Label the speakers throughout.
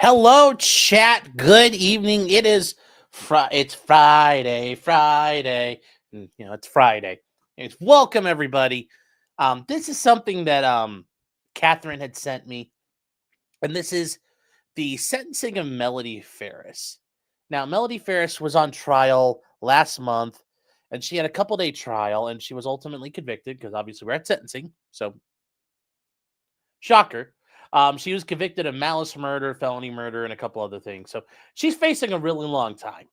Speaker 1: Hello, chat. Good evening. It's Friday. It's Friday. Welcome everybody. This is something that Catherine had sent me, and this is the sentencing of Melody Ferris. Now, Melody Ferris was on trial last month, and she had a couple-day trial, and she was ultimately convicted because obviously we're at sentencing. So, shocker. She was convicted of malice murder, felony murder, and a couple other things. So she's facing a really long time.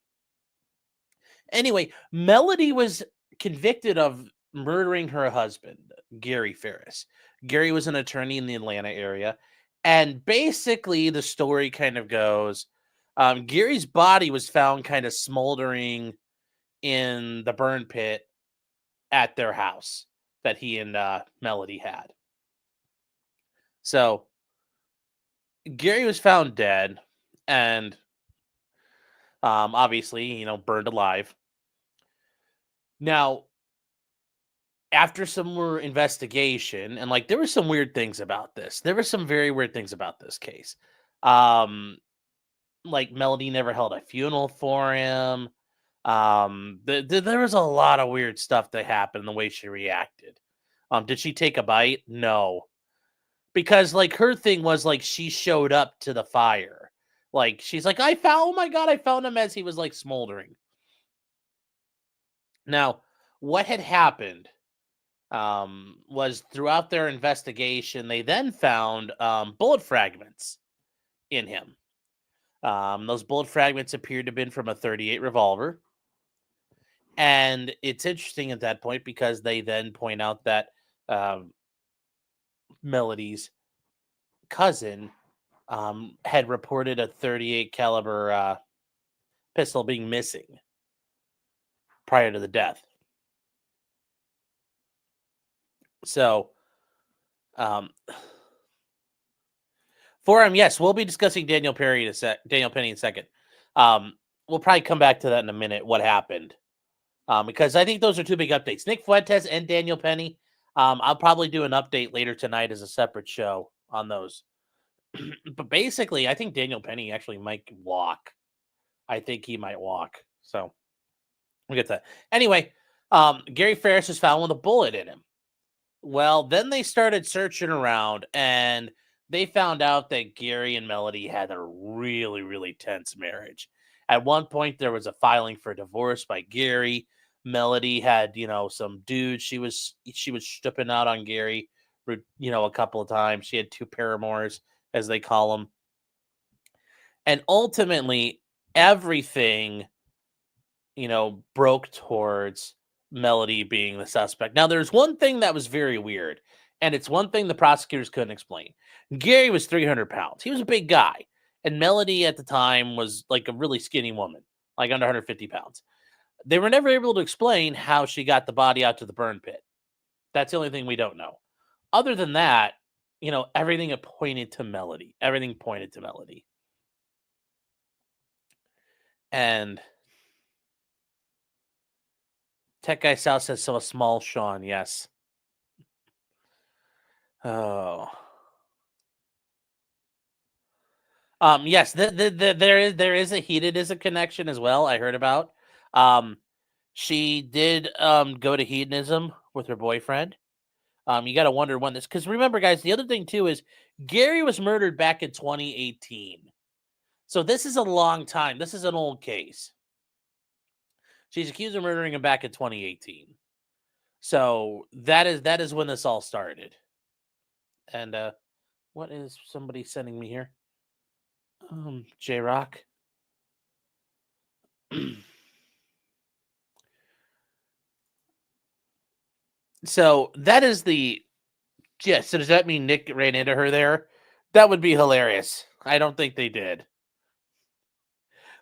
Speaker 1: Anyway, Melody was convicted of murdering her husband, Gary Farris. Gary was an attorney in the Atlanta area. And basically, the story kind of goes Gary's body was found kind of smoldering in the burn pit at their house that he and Melody had. So Gary was found dead and obviously, burned alive. Now, after some more investigation, and there were some weird things about this. There were some very weird things about this case. Melody never held a funeral for him. There was a lot of weird stuff that happened, the way she reacted. Did she take a bite? No. Because her thing was she showed up to the fire. She's like, oh my God, I found him as he was smoldering. Now, what had happened was throughout their investigation, they then found bullet fragments in him. Those bullet fragments appeared to have been from a .38 revolver. And it's interesting at that point because they then point out that Melody's cousin had reported a .38 caliber pistol being missing prior to the death. So, for him, yes, we'll be discussing Daniel Penny in a second. We'll probably come back to that in a minute. What happened? Because I think those are two big updates: Nick Fuentes and Daniel Penny. I'll probably do an update later tonight as a separate show on those. But basically, I think Daniel Penny actually might walk. I think he might walk. So we'll get to that. Anyway, Gary Farris was found with a bullet in him. Well, then they started searching around, and they found out that Gary and Melody had a really, really tense marriage. At one point, there was a filing for divorce by Gary. Melody had, some dude she was stripping out on Gary, a couple of times. She had two paramours, as they call them. And ultimately, everything, broke towards Melody being the suspect. Now, there's one thing that was very weird, and it's one thing the prosecutors couldn't explain. Gary was 300 pounds. He was a big guy. And Melody at the time was a really skinny woman, under 150 pounds. They were never able to explain how she got the body out to the burn pit. That's the only thing we don't know. Other than that, everything pointed to Melody. Everything pointed to Melody. And Tech Guy South says, so a small Sean, yes. Oh. Yes, there is a connection as well. I heard about. She did go to hedonism with her boyfriend. You got to wonder when this, because remember, guys, the other thing too is Gary was murdered back in 2018, so this is a long time. This is an old case. She's accused of murdering him back in 2018, so that is when this all started. And what is somebody sending me here? J-Rock. So that is so does that mean Nick ran into her there? That would be hilarious. I don't think they did.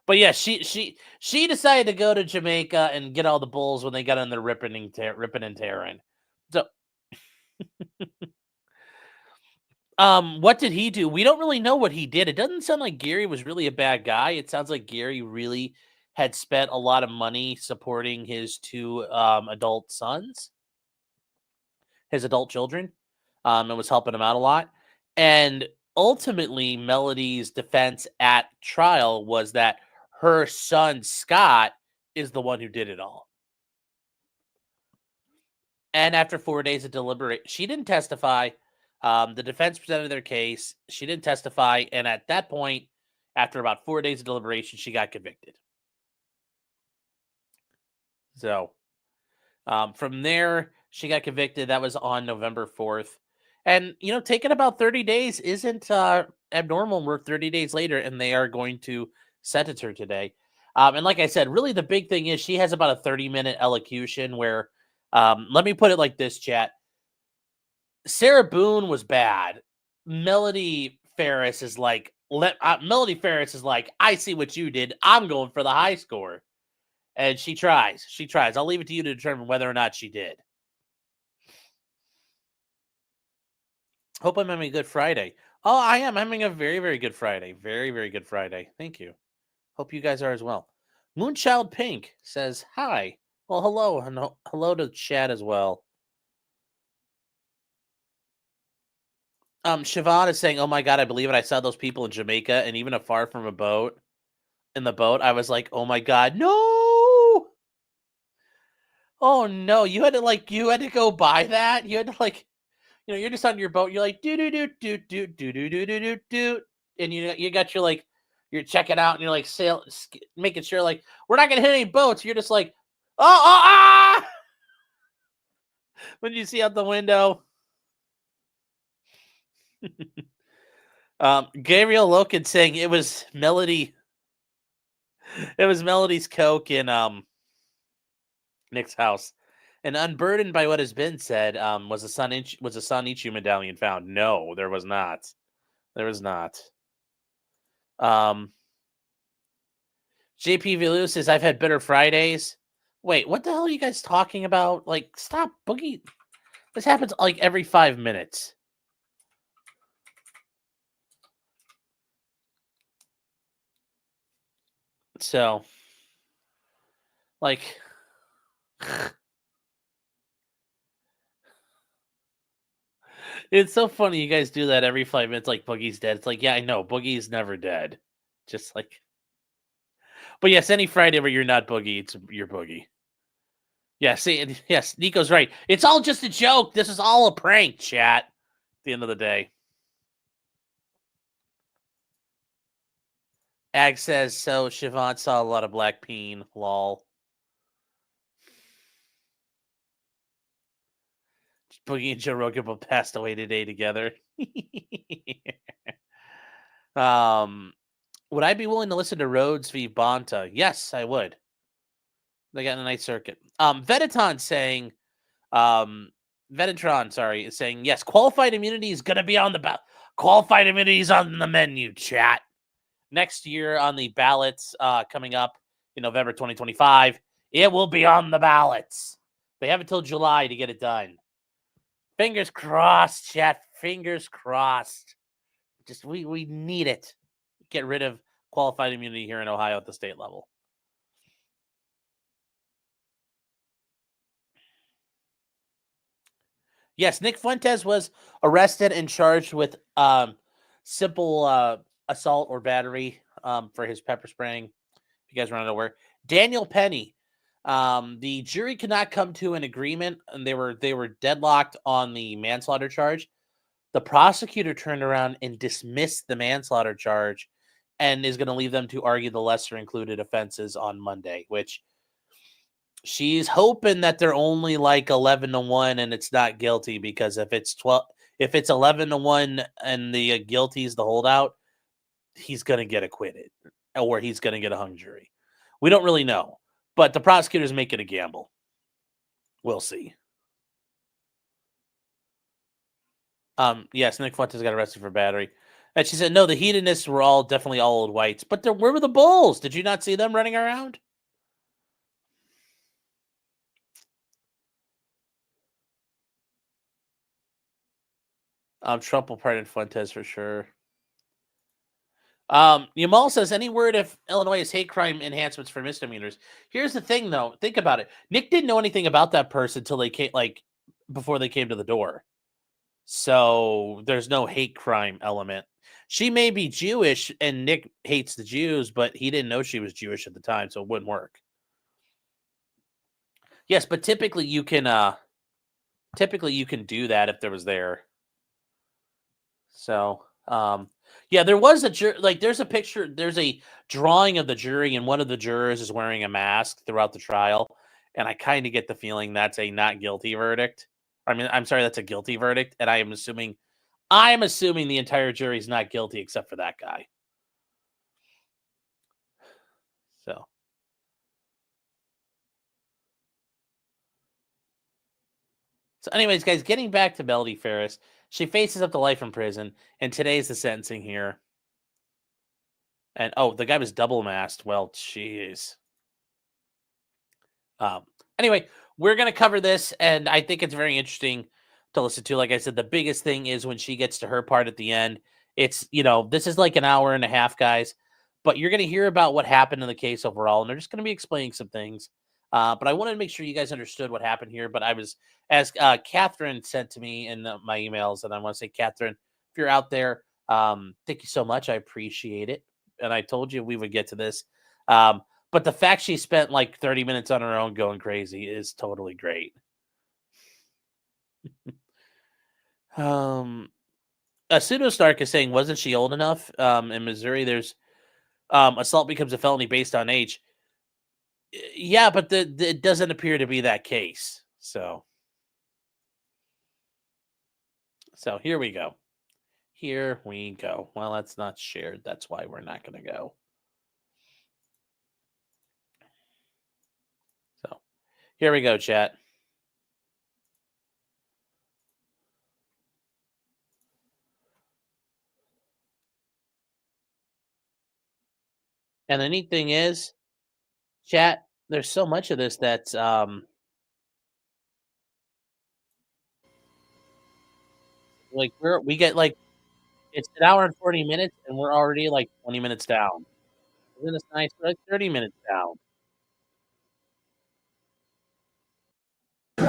Speaker 1: But yeah, she decided to go to Jamaica and get all the bulls when they got on their ripping and tearing. So what did he do? We don't really know what he did. It doesn't sound like Gary was really a bad guy. It sounds like Gary really had spent a lot of money supporting his two adult sons, his adult children, and was helping him out a lot. And ultimately, Melody's defense at trial was that her son, Scott, is the one who did it all. And after 4 days of deliberate, she didn't testify. The defense presented their case. She didn't testify. And at that point, after about 4 days of deliberation, she got convicted. So from there, she got convicted. That was on November 4th. And, taking about 30 days isn't abnormal. We're 30 days later, and they are going to sentence her today. And like I said, really the big thing is she has about a 30-minute allocution where, let me put it like this, chat. Sarah Boone was bad. Melody Ferris is like, I see what you did. I'm going for the high score. And she tries. I'll leave it to you to determine whether or not she did. Hope I'm having a good Friday. Oh, I am. I'm having a very, very good Friday. Very, very good Friday. Thank you. Hope you guys are as well. Moonchild Pink says, hi. Well, hello. And hello to chat as well. Siobhan is saying, oh my God, I believe it. I saw those people in Jamaica and even afar from a boat. In the boat, I was like, oh my God, no. Oh no, you had to go buy that. You had to you're just on your boat. You're like, do, and you got your you're checking out and you're making sure we're not gonna hit any boats. You're just like, ah! When you see out the window. Gabriel Loken saying it was Melody. It was Melody's coke in Nick's house. And unburdened by what has been said, was a Sonichu medallion found? No, there was not. There was not. JP Villu says, I've had bitter Fridays. Wait, what the hell are you guys talking about? Stop, Boogie. This happens every 5 minutes. So, it's so funny you guys do that every 5 minutes Boogie's dead. It's yeah, I know, Boogie's never dead. Just but yes, any Friday where you're not Boogie, it's your Boogie. Yeah, see, yes, Nico's right. It's all just a joke. This is all a prank, chat. At the end of the day. Ag says, so Siobhan saw a lot of black peen. Lol. Boogie and Joe Rogan both passed away today together. Would I be willing to listen to Rhodes v. Bonta? Yes, I would. They got a nice circuit. Vetatron saying, is saying, yes, qualified immunity is going to be on the ballot. Qualified immunity is on the menu, chat. Next year on the ballots coming up in November 2025, it will be on the ballots. They have until July to get it done. Fingers crossed, chat. Fingers crossed. Just we need it. Get rid of qualified immunity here in Ohio at the state level. Yes, Nick Fuentes was arrested and charged with simple assault or battery for his pepper spraying. If you guys want to know where. Daniel Penny. The jury could not come to an agreement, and they were deadlocked on the manslaughter charge. The prosecutor turned around and dismissed the manslaughter charge and is going to leave them to argue the lesser included offenses on Monday, which she's hoping that they're only 11-1 and it's not guilty, because if it's 11-1 and the guilty is the holdout, he's going to get acquitted or he's going to get a hung jury. We don't really know, but the prosecutor's making a gamble. We'll see. Yes, Nick Fuentes got arrested for battery. And she said, no, the heathenists were definitely all old whites. But where were the bulls? Did you not see them running around? Trump will pardon Fuentes for sure. Yamal says, any word if Illinois is hate crime enhancements for misdemeanors? Here's the thing, though. Think about it. Nick didn't know anything about that person until they came, before they came to the door. So there's no hate crime element. She may be Jewish and Nick hates the Jews, but he didn't know she was Jewish at the time, so it wouldn't work. Yes, but typically you can do that if there was there. So, yeah, there was a there's a picture, there's a drawing of the jury, and one of the jurors is wearing a mask throughout the trial, and I kind of get the feeling that's a not guilty verdict. I mean, I'm sorry, that's a guilty verdict, and I'm assuming the entire jury's not guilty except for that guy. So, anyways, guys, getting back to Melody Ferris, she faces up to life in prison, and today's the sentencing here. And the guy was double masked. Well, jeez. Anyway, we're gonna cover this, and I think it's very interesting to listen to. Like I said, the biggest thing is when she gets to her part at the end. It's this is like an hour and a half, guys, but you're gonna hear about what happened in the case overall, and they're just gonna be explaining some things. But I wanted to make sure you guys understood what happened here. But I was, as Catherine sent to me in my emails, and I want to say, Catherine, if you're out there, thank you so much. I appreciate it. And I told you we would get to this. But the fact she spent like 30 minutes on her own going crazy is totally great. Pseudo Stark is saying, wasn't she old enough? In Missouri, there's assault becomes a felony based on age. Yeah, but it doesn't appear to be that case. So here we go. Here we go. Well, that's not shared. That's why we're not going to go. So here we go, chat. And the neat thing is, chat, there's so much of this that's like we get like it's an hour and 40 minutes and we're already like 20 minutes down. Isn't this nice? We're like 30 minutes down. All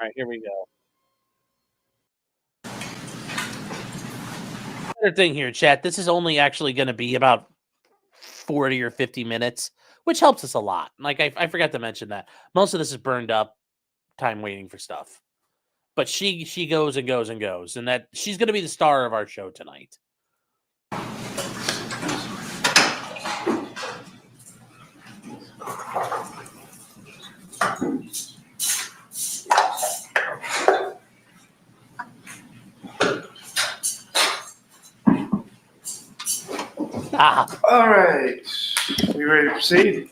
Speaker 1: right, here we go. Another thing here, chat. This is only actually going to be about 40 or 50 minutes, which helps us a lot. Like I forgot to mention that most of this is burned up time waiting for stuff. But she goes and goes and goes, and that she's going to be the star of our show tonight.
Speaker 2: All right. You ready to proceed?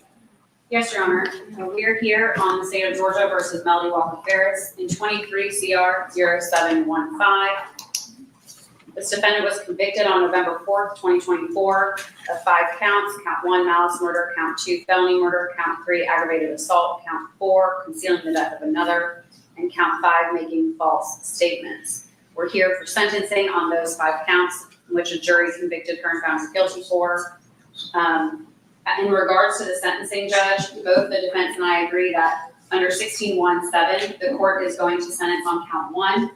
Speaker 3: Yes, Your Honor. We're here on the state of Georgia versus Melody Walker Ferris in 23 CR 0715. This defendant was convicted on November 4th, 2024 of 5 counts. Count 1, malice murder. Count 2, felony murder. Count 3, aggravated assault. Count 4, concealing the death of another. And count 5, making false statements. We're here for sentencing on those 5 counts, in which a jury convicted her and found her guilty for. In regards to the sentencing, Judge, both the defense and I agree that under 1617, the court is going to sentence on count 1.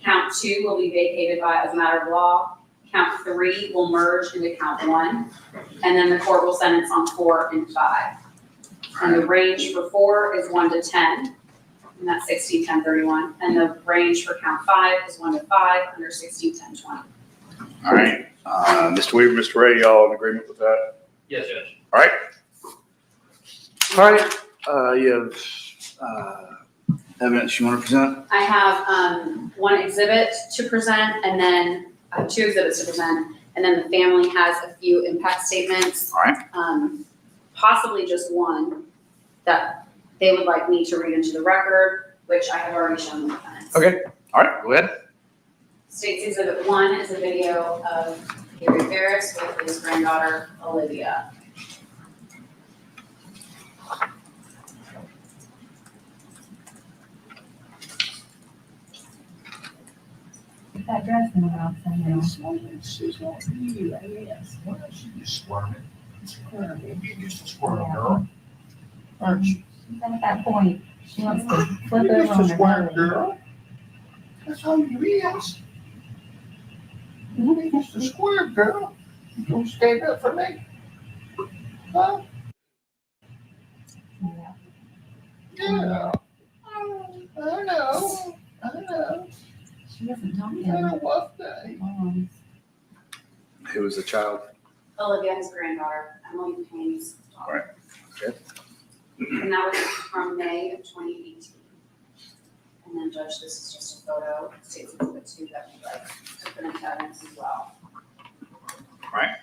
Speaker 3: Count 2 will be vacated as a matter of law. Count 3 will merge into count 1. And then the court will sentence on 4 and 5. And the range for 4 is 1 to 10. And that's 161031. And the range for count 5 is 1 to 5 under 161020.
Speaker 2: All right. Mr. Weaver, Mr. Ray, y'all in agreement with that?
Speaker 4: Yes, Judge.
Speaker 2: All right. All right. You have evidence you want to present?
Speaker 3: I have one exhibit to present, and then I have 2 exhibits to present, and then the family has a few impact statements.
Speaker 2: All right.
Speaker 3: Possibly just one that they would like me to read into the record, which I have already shown the defense.
Speaker 2: Okay. All right. Go ahead.
Speaker 3: State's Exhibit 1 is a video of Gary Farris with his granddaughter, Olivia.
Speaker 5: That dress in the house, I know.
Speaker 6: Yes. Why is she just squirming?
Speaker 4: You're just a squirrel girl, aren't you?
Speaker 5: She's at that point. She wants to flip
Speaker 4: You're
Speaker 5: over
Speaker 4: just
Speaker 5: on
Speaker 4: a
Speaker 5: her
Speaker 4: squirrel
Speaker 5: belly.
Speaker 4: girl. That's all you is. You're just a squirrel girl. You gonna stand up for me? Huh?
Speaker 5: Yeah.
Speaker 4: Yeah. I know. I know.
Speaker 5: She doesn't talk to
Speaker 4: You had a
Speaker 5: him.
Speaker 4: rough day.
Speaker 2: Who was the child?
Speaker 3: Olivia, his granddaughter, Emily Payne's daughter.
Speaker 2: Right. Okay.
Speaker 3: And that was from May of 2018. And then Judge, this is just a photo, states exhibit 2 that we like to put into evidence as well.
Speaker 2: Right.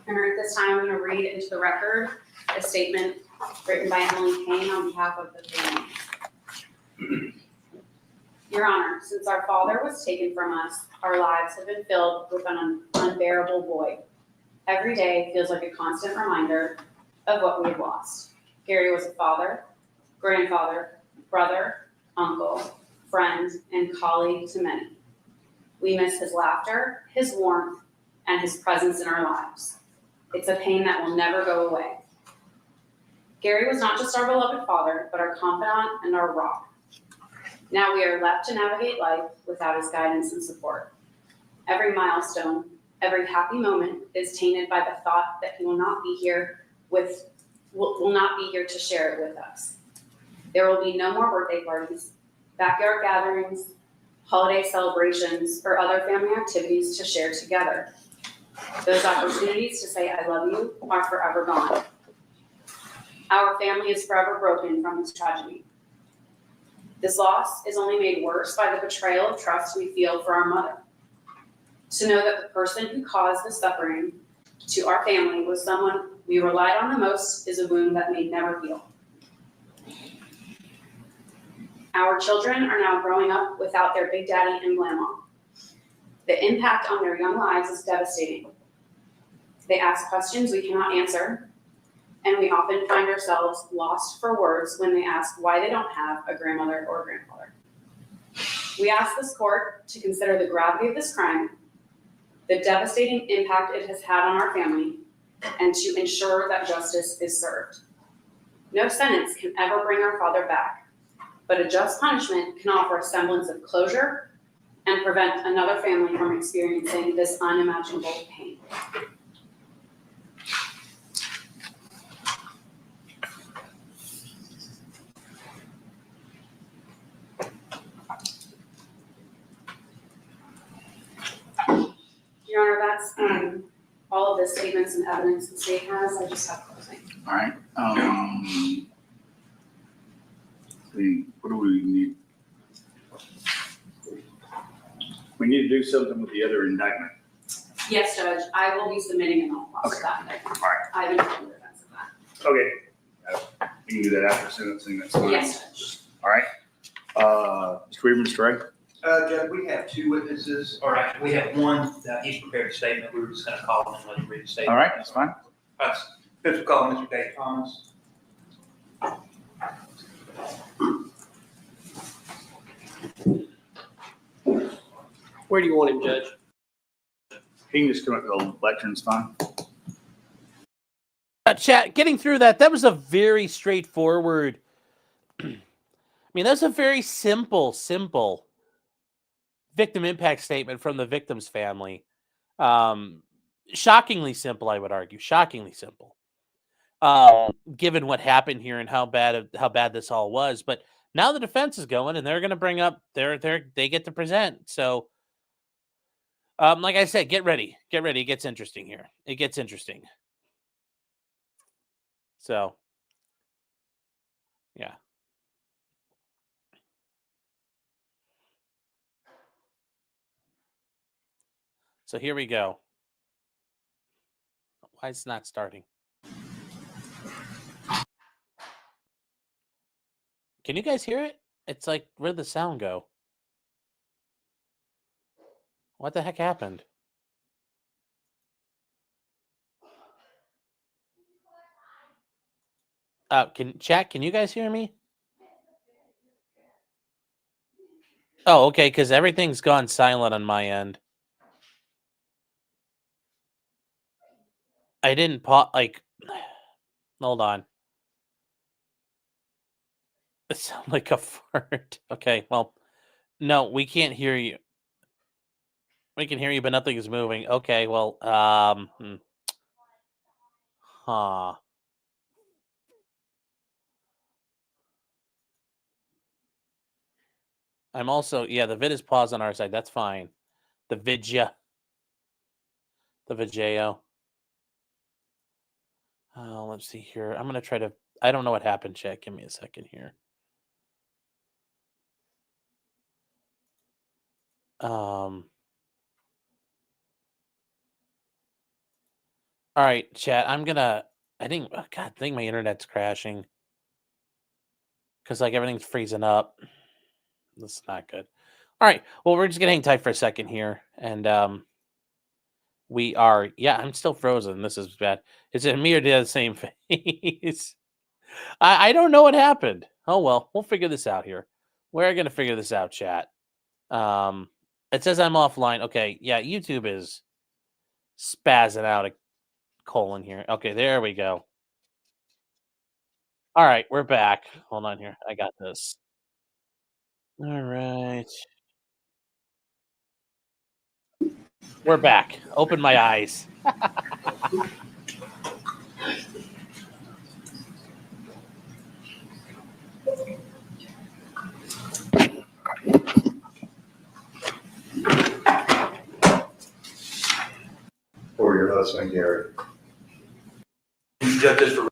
Speaker 3: And at this time, I'm going to read into the record a statement written by Emily Payne on behalf of the family. Your Honor, since our father was taken from us, our lives have been filled with an unbearable void. Every day feels like a constant reminder of what we have lost. Gary was a father, grandfather, brother, uncle, friend, and colleague to many. We miss his laughter, his warmth, and his presence in our lives. It's a pain that will never go away. Gary was not just our beloved father, but our confidant and our rock. Now we are left to navigate life without his guidance and support. Every milestone, every happy moment is tainted by the thought that he will not be here to share it with us. There will be no more birthday parties, backyard gatherings, holiday celebrations, or other family activities to share together. Those opportunities to say I love you are forever gone. Our family is forever broken from this tragedy. This loss is only made worse by the betrayal of trust we feel for our mother. To know that the person who caused the suffering to our family was someone we relied on the most is a wound that may never heal. Our children are now growing up without their Big Daddy and Grandma. The impact on their young lives is devastating. They ask questions we cannot answer, and we often find ourselves lost for words when they ask why they don't have a grandmother or grandfather. We ask this court to consider the gravity of this crime, the devastating impact it has had on our family, and to ensure that justice is served. No sentence can ever bring our father back, but a just punishment can offer a semblance of closure and prevent another family from experiencing this unimaginable pain. Your Honor, that's all of the statements and evidence the state has. I just have closing.
Speaker 2: All right. What do we need? We need to do something with the other indictment.
Speaker 3: Yes, Judge, I will be submitting an all
Speaker 2: Okay.
Speaker 3: that day.
Speaker 2: All right.
Speaker 3: I've informed the defense of that.
Speaker 2: Okay. You can do that after sentencing. That's fine.
Speaker 3: Yes, Judge.
Speaker 2: All right. Mr. Weaver, Mr. Ray.
Speaker 6: Judge, we have 2 witnesses, or actually, we have one that he's prepared a statement. We were just gonna call him and let him read the statement.
Speaker 2: All right. That's fine.
Speaker 6: Let's call Mr. Dave Thomas.
Speaker 7: Where do you want him, Judge?
Speaker 2: He can just come up to the lectern. It's fine.
Speaker 1: Chat, getting through that was a very straightforward. I mean, that's a very simple victim impact statement from the victim's family. Shockingly simple, I would argue. Shockingly simple. Given what happened here and how bad this all was. But now the defense is going and they're going to bring up they get to present. So, like I said, get ready. Get ready. It gets interesting here. It gets interesting. So, yeah. So here we go. Why it's not starting? Can you guys hear it? It's like, where'd the sound go? What the heck happened? Can you guys hear me? Oh, okay, because everything's gone silent on my end. I didn't hold on. It sounded like a fart. Okay, well, no, we can't hear you. We can hear you, but nothing is moving. Okay, well, huh. I'm also, yeah, the vid is paused on our side. That's fine. The vidya. The Vijeo. Let's see here. I'm going to try to, I don't know what happened, chat. Give me a second here. All right, chat. I think my internet's crashing. Because, like, everything's freezing up. This is not good. All right. Well, we're just going to hang tight for a second here. And, I'm still frozen. This is bad. Is it me or did I have the same face? I don't know what happened. Oh, well, we'll figure this out here. We're going to figure this out, chat. It says I'm offline. Okay, yeah, YouTube is spazzing out a colon here. Okay, there we go. All right, we're back. Hold on here. I got this. All right. We're back. Open my eyes.
Speaker 8: For your husband, Gary.
Speaker 6: Judge, just for.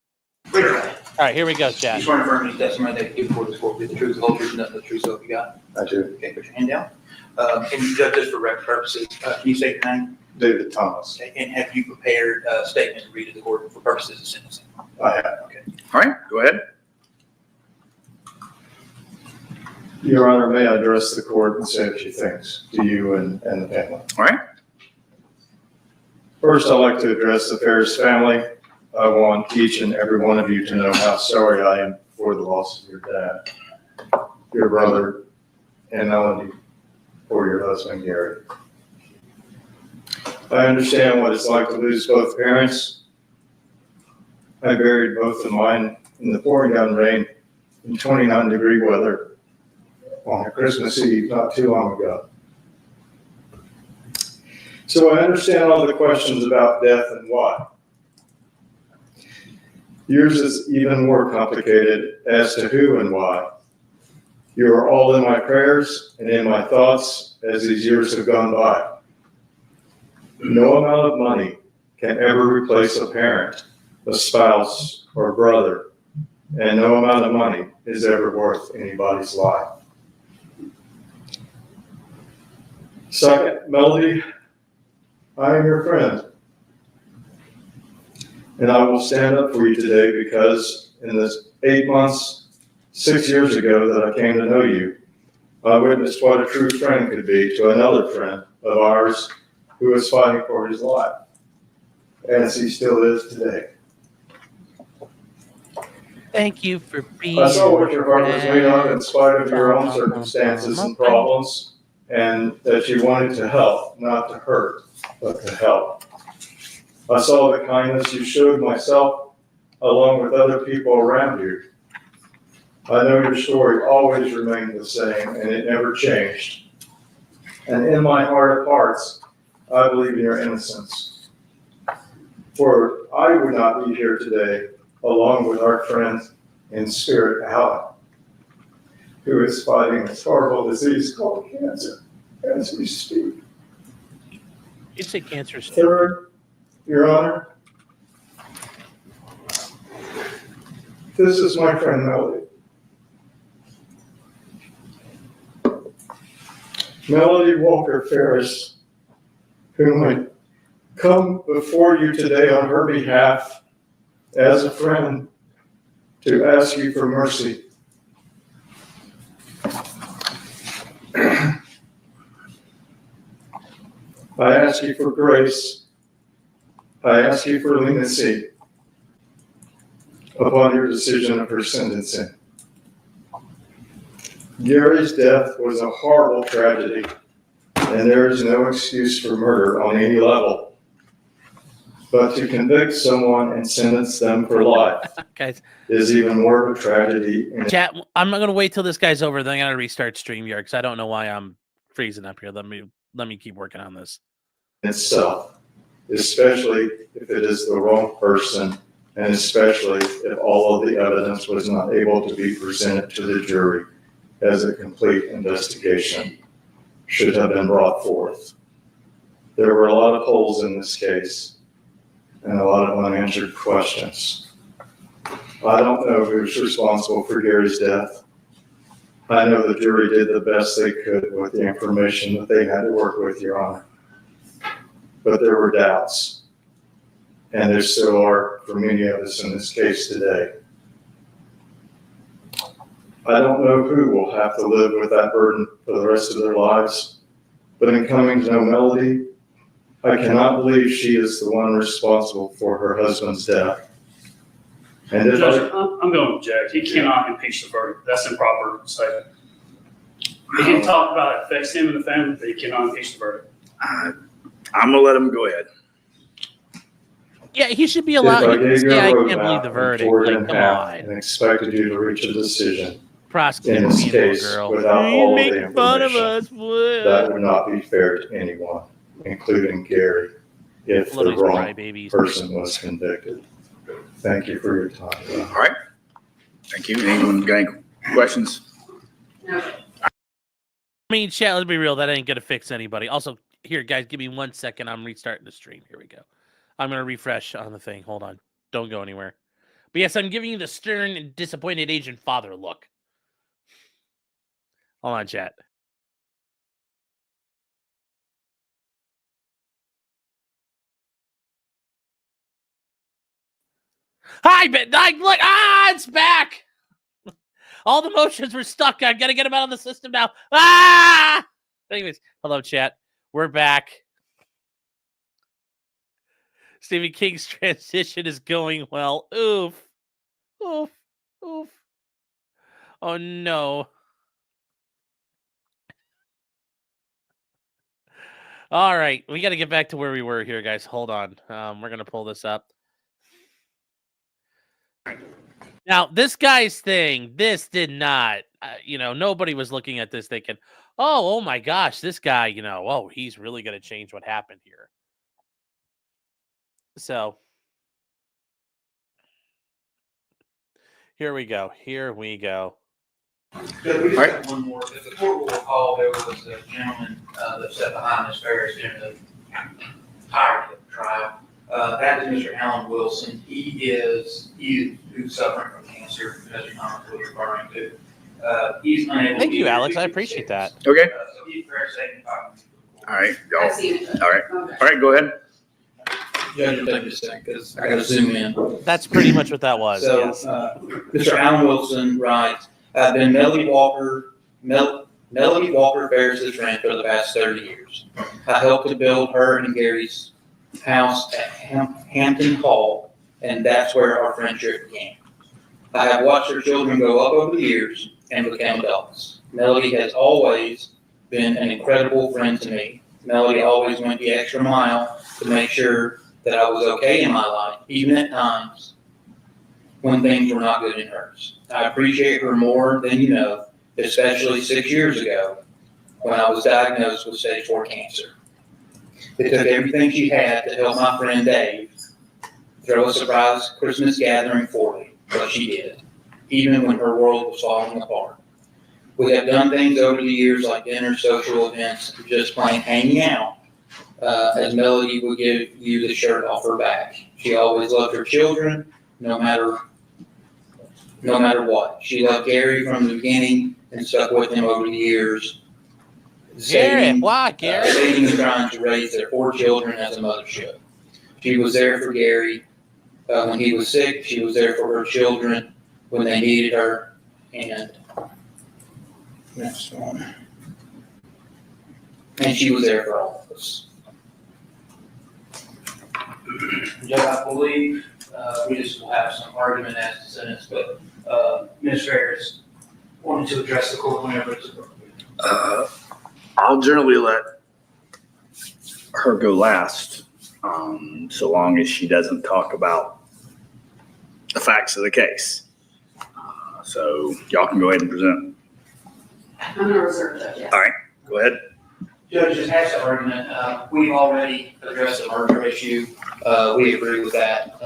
Speaker 1: All right, here we go, chat.
Speaker 6: You swear and affirm any testimony that you give before this court be the truth, the whole truth, and nothing but the truth, so help you God?
Speaker 8: I do.
Speaker 6: Okay, put your hand down. Can you judge this for record purposes? Can you say your name?
Speaker 8: David Thomas.
Speaker 6: Okay, and have you prepared a statement to read to the court for purposes of sentencing?
Speaker 8: I have.
Speaker 6: Okay.
Speaker 2: All right, go ahead.
Speaker 8: Your Honor, may I address the court and say a few things to you and the family?
Speaker 2: All right.
Speaker 8: First, I'd like to address the Ferris family. I want each and every one of you to know how sorry I am for the loss of your dad, your brother, and Melody, for your husband, Gary. I understand what it's like to lose both parents. I buried both of mine in the pouring down rain in 29-degree weather on a Christmas Eve not too long ago. So I understand all the questions about death and why. Yours is even more complicated as to who and why. You are all in my prayers and in my thoughts as these years have gone by. No amount of money can ever replace a parent, a spouse, or brother, and no amount of money is ever worth anybody's life. Second, Melody, I am your friend. And I will stand up for you today because in this 8 months, 6 years ago that I came to know you, I witnessed what a true friend could be to another friend of ours who was fighting for his life, as he still is today.
Speaker 1: Thank you for being.
Speaker 8: I saw what your heart was made of in spite of your own circumstances and problems, and that you wanted to help, not to hurt, but to help. I saw the kindness you showed myself along with other people around you. I know your story always remained the same and it never changed. And in my heart of hearts, I believe in your innocence. For I would not be here today along with our friend in spirit, Alan, who is fighting this horrible disease called cancer as we speak.
Speaker 1: You say cancer.
Speaker 8: Third, Your Honor, this is my friend Melody. Melody Walker Ferris, whom I come before you today on her behalf as a friend to ask you for mercy. I ask you for grace. I ask you for leniency. upon your decision of her sentencing. Gary's death was a horrible tragedy, and there is no excuse for murder on any level. But to convict someone and sentence them for life
Speaker 1: Guys,
Speaker 8: is even more of a tragedy in
Speaker 1: chat, I'm not going to wait till this guy's over. Then I'm going to restart StreamYard because I don't know why I'm freezing up here. Let me keep working on this.
Speaker 8: itself, especially if it is the wrong person, and especially if all of the evidence was not able to be presented to the jury as a complete investigation should have been brought forth. There were a lot of holes in this case and a lot of unanswered questions. I don't know who's responsible for Gary's death. I know the jury did the best they could with the information that they had to work with, Your Honor. But there were doubts, and there still are for many of us in this case today. I don't know who will have to live with that burden for the rest of their lives, but in coming to know Melody, I cannot believe she is the one responsible for her husband's death. And if
Speaker 9: Judge, I'm going to object. He cannot impeach the verdict. That's improper statement. He can talk about it affects him and the family, but he cannot impeach the verdict.
Speaker 2: I'm gonna let him go ahead.
Speaker 1: Yeah, he should be
Speaker 8: If
Speaker 1: allowed.
Speaker 8: I gave you
Speaker 1: Yeah,
Speaker 8: a
Speaker 1: I
Speaker 8: roadmap
Speaker 1: can't believe the
Speaker 8: and
Speaker 1: verdict.
Speaker 8: tore it
Speaker 1: Like,
Speaker 8: in
Speaker 1: come
Speaker 8: half
Speaker 1: on.
Speaker 8: and expected you to reach a decision
Speaker 1: Prosecute
Speaker 8: in this
Speaker 1: me, little
Speaker 8: case
Speaker 1: girl.
Speaker 8: without
Speaker 1: You're
Speaker 8: all of the
Speaker 1: making fun of
Speaker 8: information,
Speaker 1: us. What?
Speaker 8: that would not be fair to anyone, including Gary, if the
Speaker 1: Little
Speaker 8: wrong
Speaker 1: crybabies.
Speaker 8: person was convicted. Thank you for your time.
Speaker 2: All right. Thank you. Anyone got any questions?
Speaker 3: No.
Speaker 1: I mean, chat, let's be real. That ain't going to fix anybody. Also, here, guys, give me 1 second. I'm restarting the stream. Here we go. I'm going to refresh on the thing. Hold on. Don't go anywhere. But yes, I'm giving you the stern and disappointed Asian father look. Hold on, chat. Hi, but look, it's back. All the motions were stuck. I gotta get them out of the system now. Anyways, hello, chat. We're back. Stephen King's transition is going well. Oof. Oof. Oof. Oh, no. All right. We got to get back to where we were here, guys. Hold on. We're going to pull this up. Now, this guy's thing, this did not, nobody was looking at this thinking, oh my gosh, this guy, he's really going to change what happened here. So, here we go.
Speaker 6: Yeah, we just have one more. If the court will recall, there was a gentleman that sat behind Ms. Ferris during the entirety of the trial. That is Mr. Alan Wilson. He's suffering from cancer, as Thomas was referring to. He's unable.
Speaker 1: Thank you, Alex. I appreciate that.
Speaker 2: Okay.
Speaker 6: So he's very safe.
Speaker 2: All right.
Speaker 3: I've seen it.
Speaker 2: All right.
Speaker 3: Okay.
Speaker 2: All right, go ahead.
Speaker 10: Judge, take a second, because I gotta zoom in.
Speaker 1: That's pretty much what that was.
Speaker 10: So,
Speaker 1: Yes.
Speaker 10: Mr. Alan Wilson writes, I've been Melody Walker Ferris's friend for the past 30 years. I helped to build her and Gary's house at Hampton Hall, and that's where our friendship began. I have watched her children grow up over the years and become adults. Melody has always been an incredible friend to me. Melody always went the extra mile to make sure that I was okay in my life, even at times when things were not good in hers. I appreciate her more than you know, especially 6 years ago when I was diagnosed with stage 4 cancer. It took everything she had to help my friend Dave throw a surprise Christmas gathering for me, but she did, even when her world was falling apart. We have done things over the years like dinner, social events, just plain hanging out. As Melody would give you the shirt off her back. She always loved her children, no matter what. She loved Gary from the beginning and stuck with him over the years.
Speaker 1: Gary, why, Gary?
Speaker 10: Saving and trying to raise their 4 children as a mother should. She was there for Gary when he was sick. She was there for her children when they needed her. And next one. And she was there for all of us.
Speaker 6: Judge, I believe We just will have some argument as to sentence, but Ms. Ferris wanted to address the court whenever it's appropriate.
Speaker 2: I'll generally let her go last, so long as she doesn't talk about the facts of the case. So y'all can go ahead and present.
Speaker 3: I'm going to reserve that, yeah.
Speaker 2: All right, go ahead.
Speaker 6: Judge, just has the argument, we've already addressed the murder issue. We agree with that.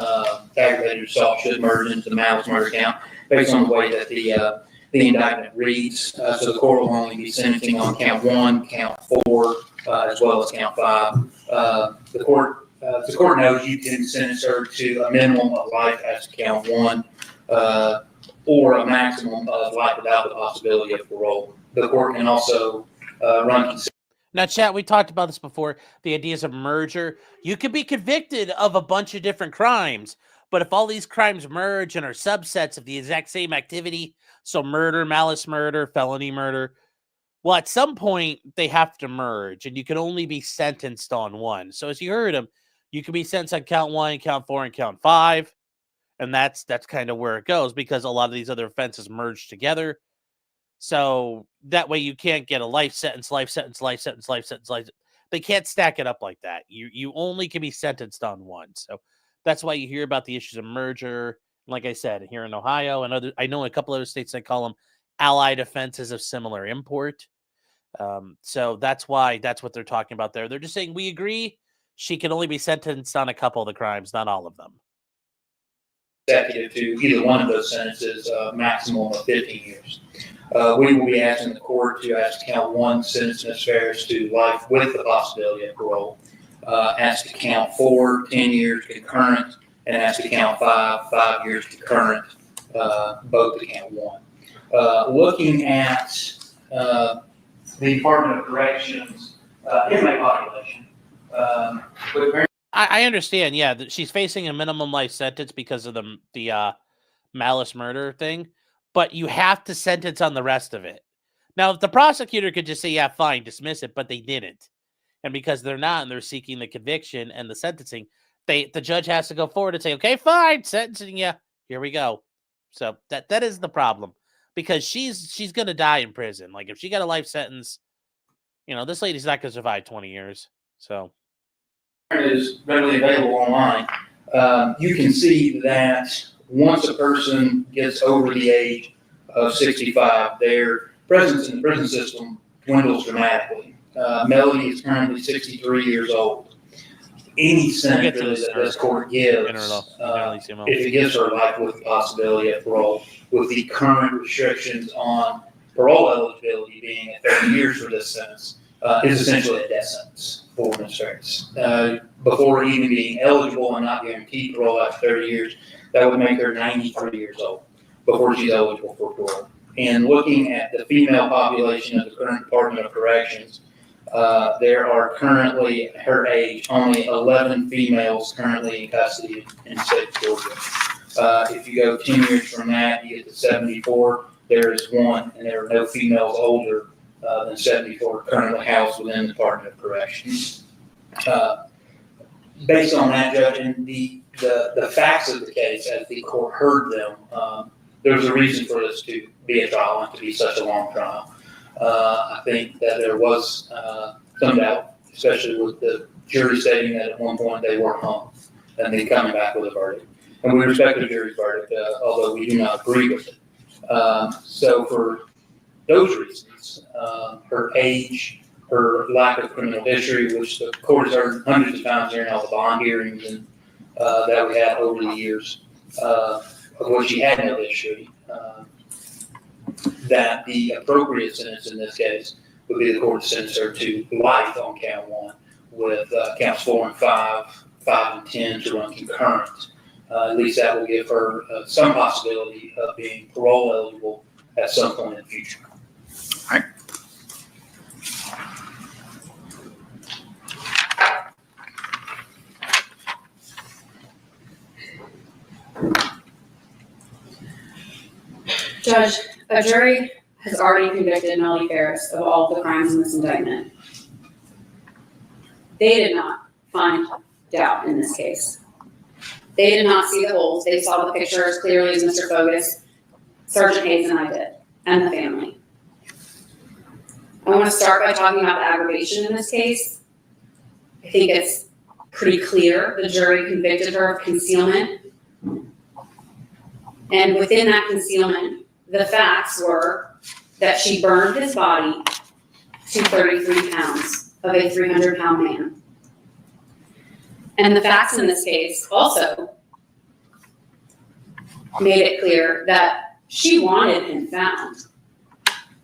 Speaker 6: Aggravated assault should merge into the malice murder count based on the way that the indictment reads. So the court will only be sentencing on count 1, count 4, as well as count 5. The court knows you can sentence her to a minimum of life as to count 1, or a maximum of life without the possibility of parole. The court can also run.
Speaker 1: Now, chat, we talked about this before. The ideas of merger. You could be convicted of a bunch of different crimes, but if all these crimes merge and are subsets of the exact same activity, so murder, malice murder, felony murder, well, at some point, they have to merge, and you can only be sentenced on one. So as you heard him, you can be sentenced on count 1, count 4, and count 5, and that's kind of where it goes, because a lot of these other offenses merge together. So that way you can't get a life sentence, life sentence, life sentence, life sentence, life. They can't stack it up like that. You only can be sentenced on one. So that's why you hear about the issues of merger. Like I said, here in Ohio and other, I know in a couple other states they call them allied offenses of similar import. So that's what they're talking about there. They're just saying we agree she can only be sentenced on a couple of the crimes, not all of them.
Speaker 6: Consecutive to either one of those sentences, maximum of 15 years. We will be asking the court to ask to count 1, sentence Ms. Ferris to life with the possibility of parole. Ask to count 4, 10 years concurrent, and ask to count 5 years concurrent, both to count 1. Looking at the Department of Corrections inmate population,
Speaker 1: I understand, yeah, that she's facing a minimum life sentence because of the malice murder thing, but you have to sentence on the rest of it. Now, if the prosecutor could just say, yeah, fine, dismiss it, but they didn't. And because they're not, and they're seeking the conviction and the sentencing, the judge has to go forward and say, okay, fine, sentencing you. Here we go. So that is the problem, because she's going to die in prison. Like, if she got a life sentence, this lady's not going to survive 20 years. So
Speaker 6: is readily available online. You can see that once a person gets over the age of 65, their presence in the prison system dwindles dramatically. Melody is currently 63 years old. Any sentence that this court gives, if it gives her life with the possibility of parole, with the current restrictions on parole eligibility being at 30 years for this sentence, is essentially a death sentence for Ms. Ferris. Before even being eligible and not guaranteed parole after 30 years, that would make her 93 years old before she's eligible for parole. And looking at the female population of the current Department of Corrections, there are currently, her age, only 11 females currently in custody in the state of Georgia. If you go 10 years from that, you get to 74, there is 1, and there are no females older than 74 currently housed within the Department of Corrections. Based on that, Judge, and the facts of the case as the court heard them, there's a reason for this to be a trial and to be such a long trial. I think that there was some doubt, especially with the jury stating that at one point they were hung and then coming back with a verdict. And we respect the jury's verdict, although we do not agree with it. So for those reasons, her age, her lack of criminal history, which the court has heard hundreds of times during all the bond hearings and that we had over the years, of which she had no history, that the appropriate sentence in this case would be the court sentence her to life on count 1, with counts 4 and 5, 5 and 10 to run concurrent. At least that will give her some possibility of being parole eligible at some point in the future.
Speaker 2: All right.
Speaker 3: Judge, a jury has already convicted Melody Ferris of all of the crimes in this indictment. They did not find doubt in this case. They did not see the holes. They saw the picture as clearly as Mr. Bogus, Sergeant Hayes, and I did, and the family. I want to start by talking about the aggravation in this case. I think it's pretty clear the jury convicted her of concealment. And within that concealment, the facts were that she burned his body to 33 pounds of a 300-pound man. And the facts in this case also made it clear that she wanted him found.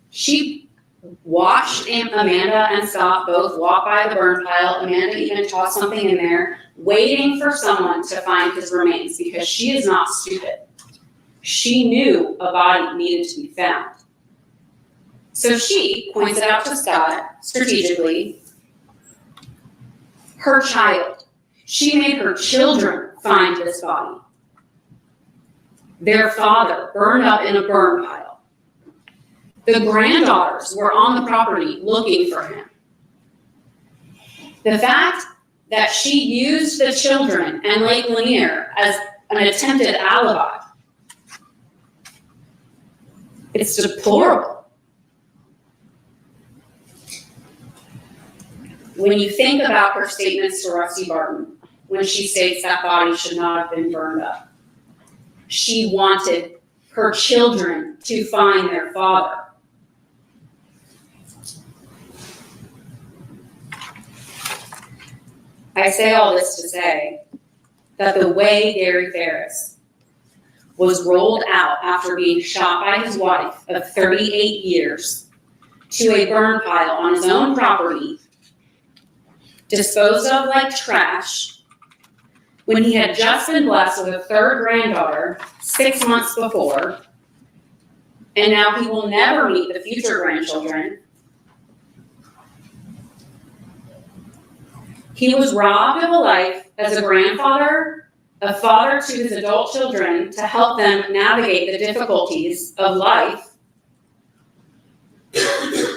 Speaker 3: She watched Amanda and Scott both walk by the burn pile. Amanda even tossed something in there, waiting for someone to find his remains because she is not stupid. She knew a body needed to be found. So she pointed out to Scott, strategically, her child. She made her children find this body. Their father burned up in a burn pile. The granddaughters were on the property looking for him. The fact that she used the children and Lake Lanier as an attempted alibi, it's deplorable. When you think about her statements to Rusty Barton, when she states that body should not have been burned up, she wanted her children to find their father. I say all this to say that the way Gary Farris was rolled out after being shot by his wife of 38 years to a burn pile on his own property, disposed of like trash, when he had just been blessed with a third granddaughter 6 months before, and now he will never meet the future grandchildren. He was robbed of a life as a grandfather, a father to his adult children to help them navigate the difficulties of life.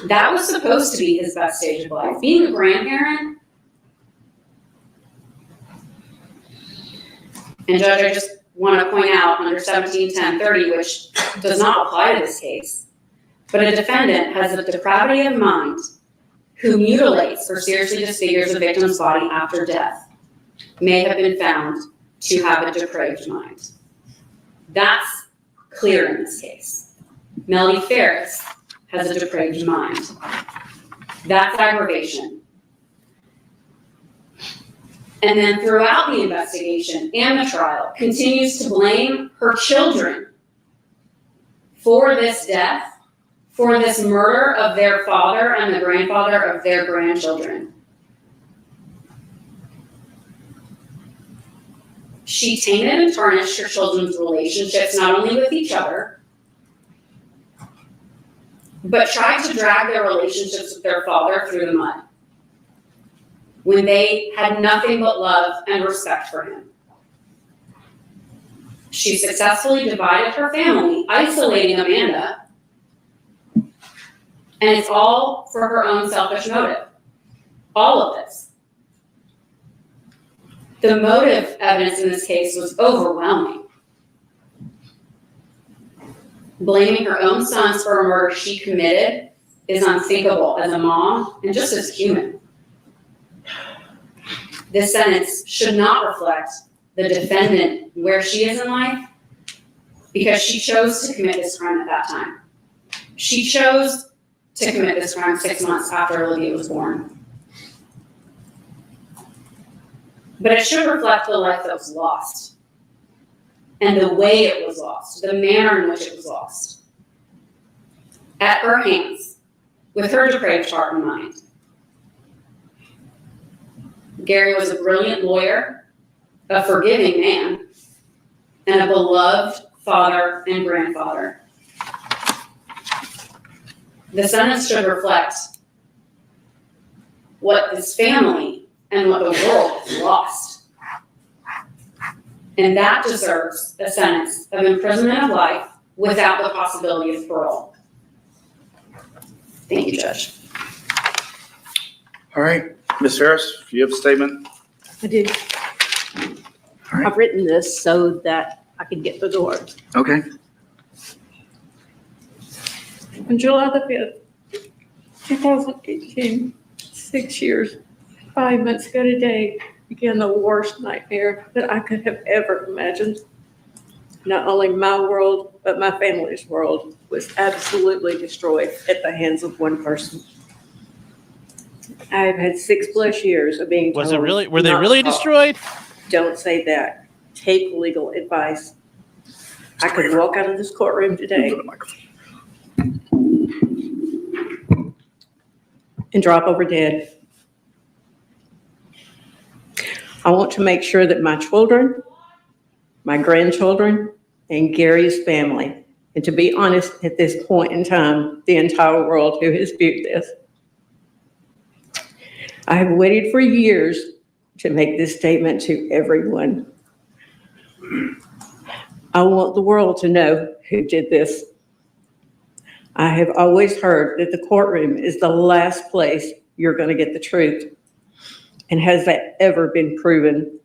Speaker 3: That was supposed to be his best stage of life. Being a grandparent. And Judge, I just want to point out under 171030, which does not apply to this case, but a defendant has a depravity of mind who mutilates or seriously disfigures a victim's body after death may have been found to have a depraved mind. That's clear in this case. Melody Ferris has a depraved mind. That's aggravation. And then throughout the investigation and the trial, continues to blame her children for this death, for this murder of their father and the grandfather of their grandchildren. She tainted and tarnished her children's relationships, not only with each other, but tried to drag their relationships with their father through the mud when they had nothing but love and respect for him. She successfully divided her family, isolating Amanda, and it's all for her own selfish motive. All of this. The motive evidence in this case was overwhelming. Blaming her own sons for a murder she committed is unthinkable as a mom and just as human. This sentence should not reflect the defendant where she is in life because she chose to commit this crime at that time. She chose to commit this crime 6 months after Olivia was born. But it should reflect the life that was lost and the way it was lost, the manner in which it was lost. At her hands, with her depraved heart and mind. Gary was a brilliant lawyer, a forgiving man, and a beloved father and grandfather. The sentence should reflect what this family and what the world has lost. And that deserves a sentence of imprisonment of life without the possibility of parole. Thank you, Judge.
Speaker 2: All right, Ms. Ferris, if you have a statement.
Speaker 5: I do.
Speaker 2: All right.
Speaker 4: I've written this so that I could get through the words.
Speaker 2: Okay.
Speaker 11: On July the 5th, 2018, 6 years, 5 months ago today, began the worst nightmare that I could have ever imagined. Not only my world, but my family's world was absolutely destroyed at the hands of one person. I've had 6+ years of being told.
Speaker 1: Was it really? Were they
Speaker 11: not to
Speaker 1: really
Speaker 11: talk.
Speaker 1: destroyed?
Speaker 11: Don't say that. Take legal advice. I could walk out of this courtroom today and drop over dead. I want to make sure that my children, my grandchildren, and Gary's family, and to be honest, at this point in time, the entire world who has viewed this. I have waited for years to make this statement to everyone. I want the world to know who did this. I have always heard that the courtroom is the last place you're going to get the truth. And has that ever been proven?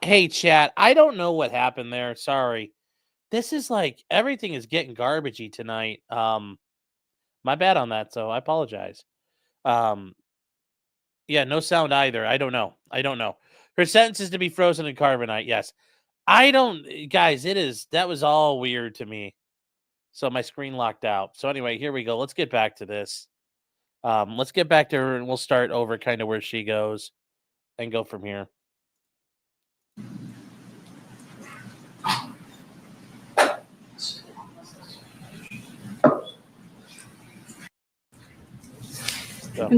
Speaker 1: Hey, chat. I don't know what happened there. Sorry. This is like everything is getting garbagey tonight. My bad on that. So I apologize. Yeah, no sound either. I don't know. Her sentence is to be frozen in carbonite. Yes. I don't, guys, that was all weird to me. So my screen locked out. So anyway, here we go. Let's get back to this. Let's get back to her and we'll start over kind of where she goes and go from here. So.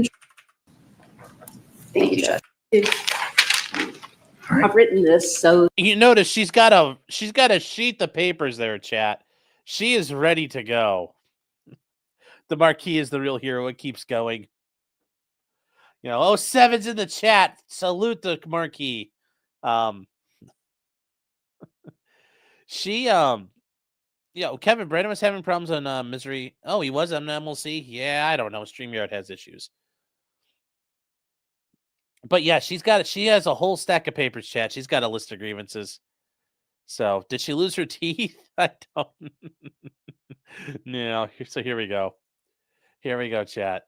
Speaker 11: Thank you, Judge. I've written this so
Speaker 1: You notice she's got a sheet of papers there, chat. She is ready to go. The Marquis is the real hero. It keeps going. You know, 07's in the chat. Salute the Marquis. Kevin Brandon was having problems on Misery. Oh, he was on MLC? Yeah, I don't know. StreamYard has issues. But yeah, she has a whole stack of papers, chat. She's got a list of grievances. So, did she lose her teeth? I don't. No. So here we go. Here we go, chat.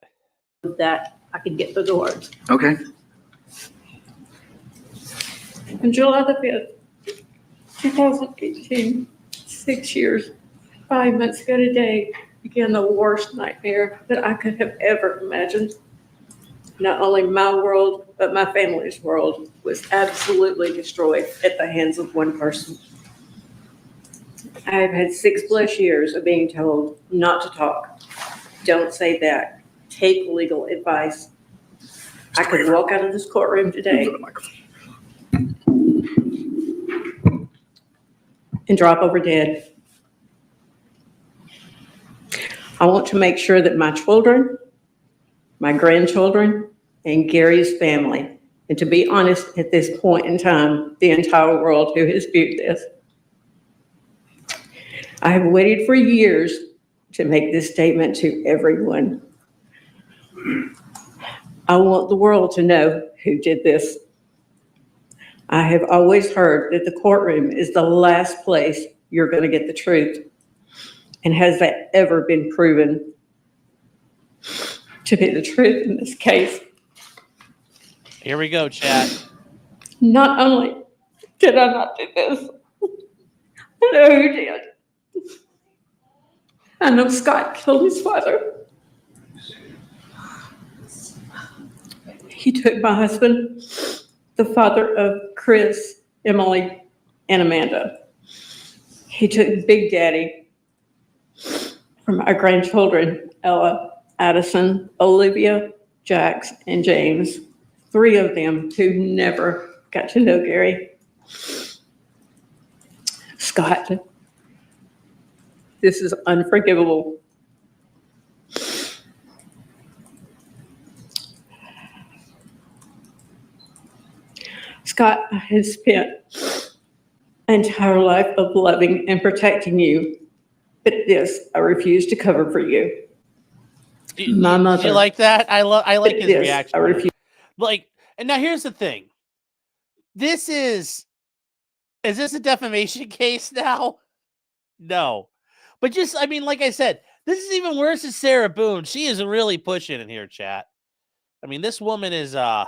Speaker 11: that I could get through the words.
Speaker 2: Okay.
Speaker 11: On July the 5th, 2018, 6 years, 5 months ago today, began the worst nightmare that I could have ever imagined. Not only my world, but my family's world was absolutely destroyed at the hands of one person. I have had 6+ years of being told not to talk. Don't say that. Take legal advice. I could walk out of this courtroom today and drop over dead. I want to make sure that my children, my grandchildren, and Gary's family, and to be honest, at this point in time, the entire world who has viewed this. I have waited for years to make this statement to everyone. I want the world to know who did this. I have always heard that the courtroom is the last place you're going to get the truth. And has that ever been proven to be the truth in this case?
Speaker 1: Here we go, chat.
Speaker 11: Not only did I not do this, I know who did. I know Scott killed his father. He took my husband, the father of Chris, Emily, and Amanda. He took Big Daddy from our grandchildren, Ella, Addison, Olivia, Jax, and James. 3 of them who never got to know Gary. Scott This is unforgivable. Scott has spent an entire life of loving and protecting you, but this I refuse to cover for you. My mother.
Speaker 1: Do you like that? I like his
Speaker 11: This
Speaker 1: reaction.
Speaker 11: I refuse.
Speaker 1: Like, and now here's the thing. This is this a defamation case now? No. But just, I mean, like I said, this is even worse than Sarah Boone. She is really pushing in here, chat. I mean, this woman is yeah,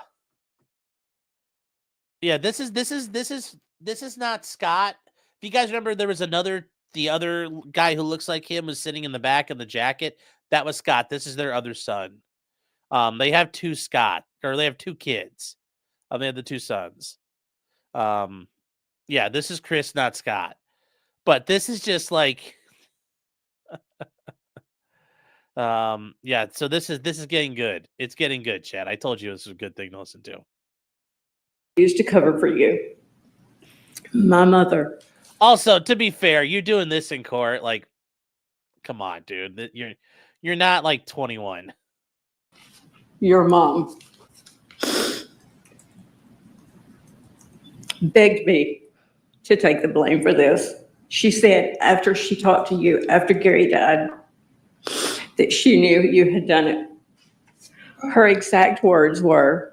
Speaker 1: this is not Scott. If you guys remember, there was the other guy who looks like him was sitting in the back of the jacket. That was Scott. This is their other son. They have two they have two kids. They have the two sons. Yeah, this is Chris, not Scott. But this is just like yeah, so this is getting good. It's getting good, Chad. I told you this was a good thing to listen to.
Speaker 11: Used to cover for you. My mother.
Speaker 1: Also, to be fair, you're doing this in court. Like, come on, dude. You're not like 21.
Speaker 11: Your mom begged me to take the blame for this. She said after she talked to you, after Gary died, that she knew you had done it. Her exact words were,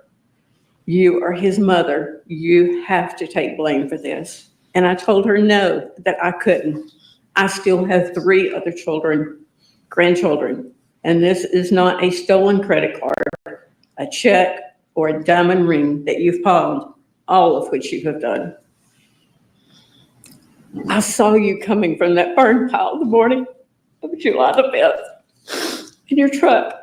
Speaker 11: "You are his mother. You have to take blame for this." And I told her no, that I couldn't. I still have 3 other children, grandchildren, and this is not a stolen credit card, a check, or a diamond ring that you've pawned, all of which you have done. I saw you coming from that burn pile the morning of July the 5th in your truck.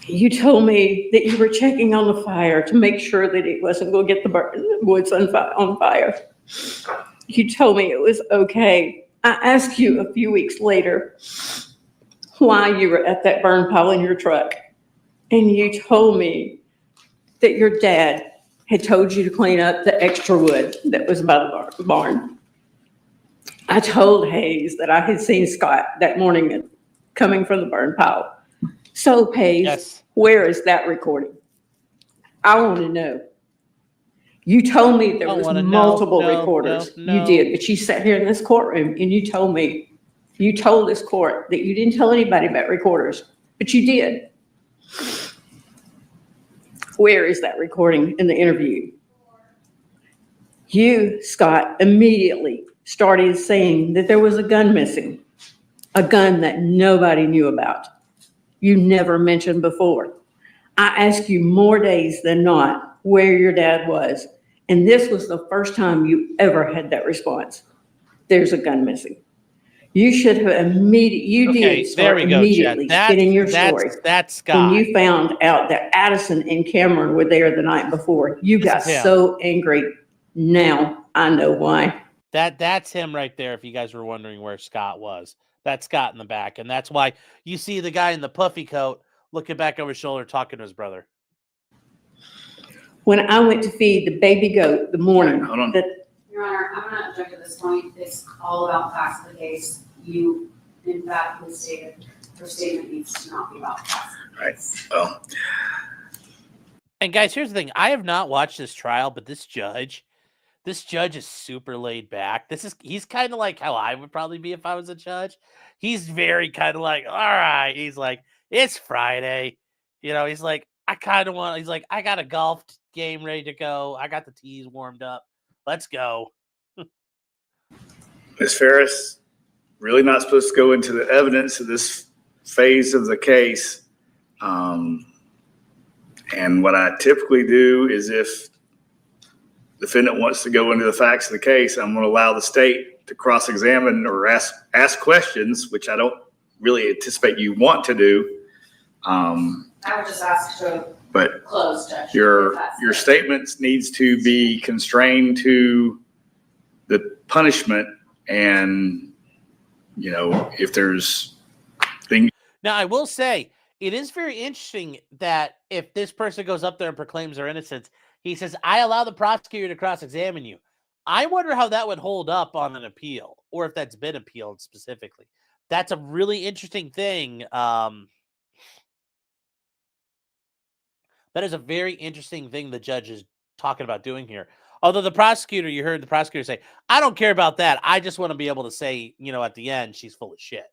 Speaker 11: You told me that you were checking on the fire to make sure that it wasn't going to get the woods on fire. You told me it was okay. I asked you a few weeks later why you were at that burn pile in your truck. And you told me that your dad had told you to clean up the extra wood that was by the barn. I told Hayes that I had seen Scott that morning coming from the burn pile. So, Hayes,
Speaker 1: Yes.
Speaker 11: Where is that recording? I want to know. You told me there was multiple recorders.
Speaker 1: No.
Speaker 11: You did, but you sat here in this courtroom and you told this court that you didn't tell anybody about recorders, but you did. Where is that recording in the interview? You, Scott, immediately started saying that there was a gun missing, a gun that nobody knew about. You never mentioned before. I asked you more days than not where your dad was, and this was the first time you ever had that response. There's a gun missing. You should have immediately spinning your story.
Speaker 1: That's Scott.
Speaker 11: When you found out that Addison and Cameron were there the night before, you got so angry. Now I know why.
Speaker 1: That's him right there. If you guys were wondering where Scott was, that's Scott in the back, and that's why you see the guy in the puffy coat looking back over his shoulder, talking to his brother.
Speaker 11: When I went to feed the baby goat the morning that.
Speaker 3: Your Honor, I'm going to object at this point. It's all about facts of the case. You, in fact, misstated. Your statement needs to not be about facts.
Speaker 2: Right. Well.
Speaker 1: And guys, here's the thing. I have not watched this trial, but this judge is super laid back. He's kind of like how I would probably be if I was a judge. He's very kind of like, all right. He's like, it's Friday. You know, he's like, I got a golf game ready to go. I got the tees warmed up. Let's go.
Speaker 2: Ms. Ferris, really not supposed to go into the evidence of this phase of the case. And what I typically do is if the defendant wants to go into the facts of the case, I'm going to allow the state to cross-examine or ask questions, which I don't really anticipate you want to do.
Speaker 3: I would just ask to close, Judge.
Speaker 2: Your statements needs to be constrained to the punishment, and you know, if there's things.
Speaker 1: Now, I will say it is very interesting that if this person goes up there and proclaims their innocence, he says, "I allow the prosecutor to cross-examine you." I wonder how that would hold up on an appeal, or if that's been appealed specifically. That's a really interesting thing. That is a very interesting thing the judge is talking about doing here. Although the prosecutor, you heard the prosecutor say, I don't care about that. I just want to be able to say, at the end, she's full of shit.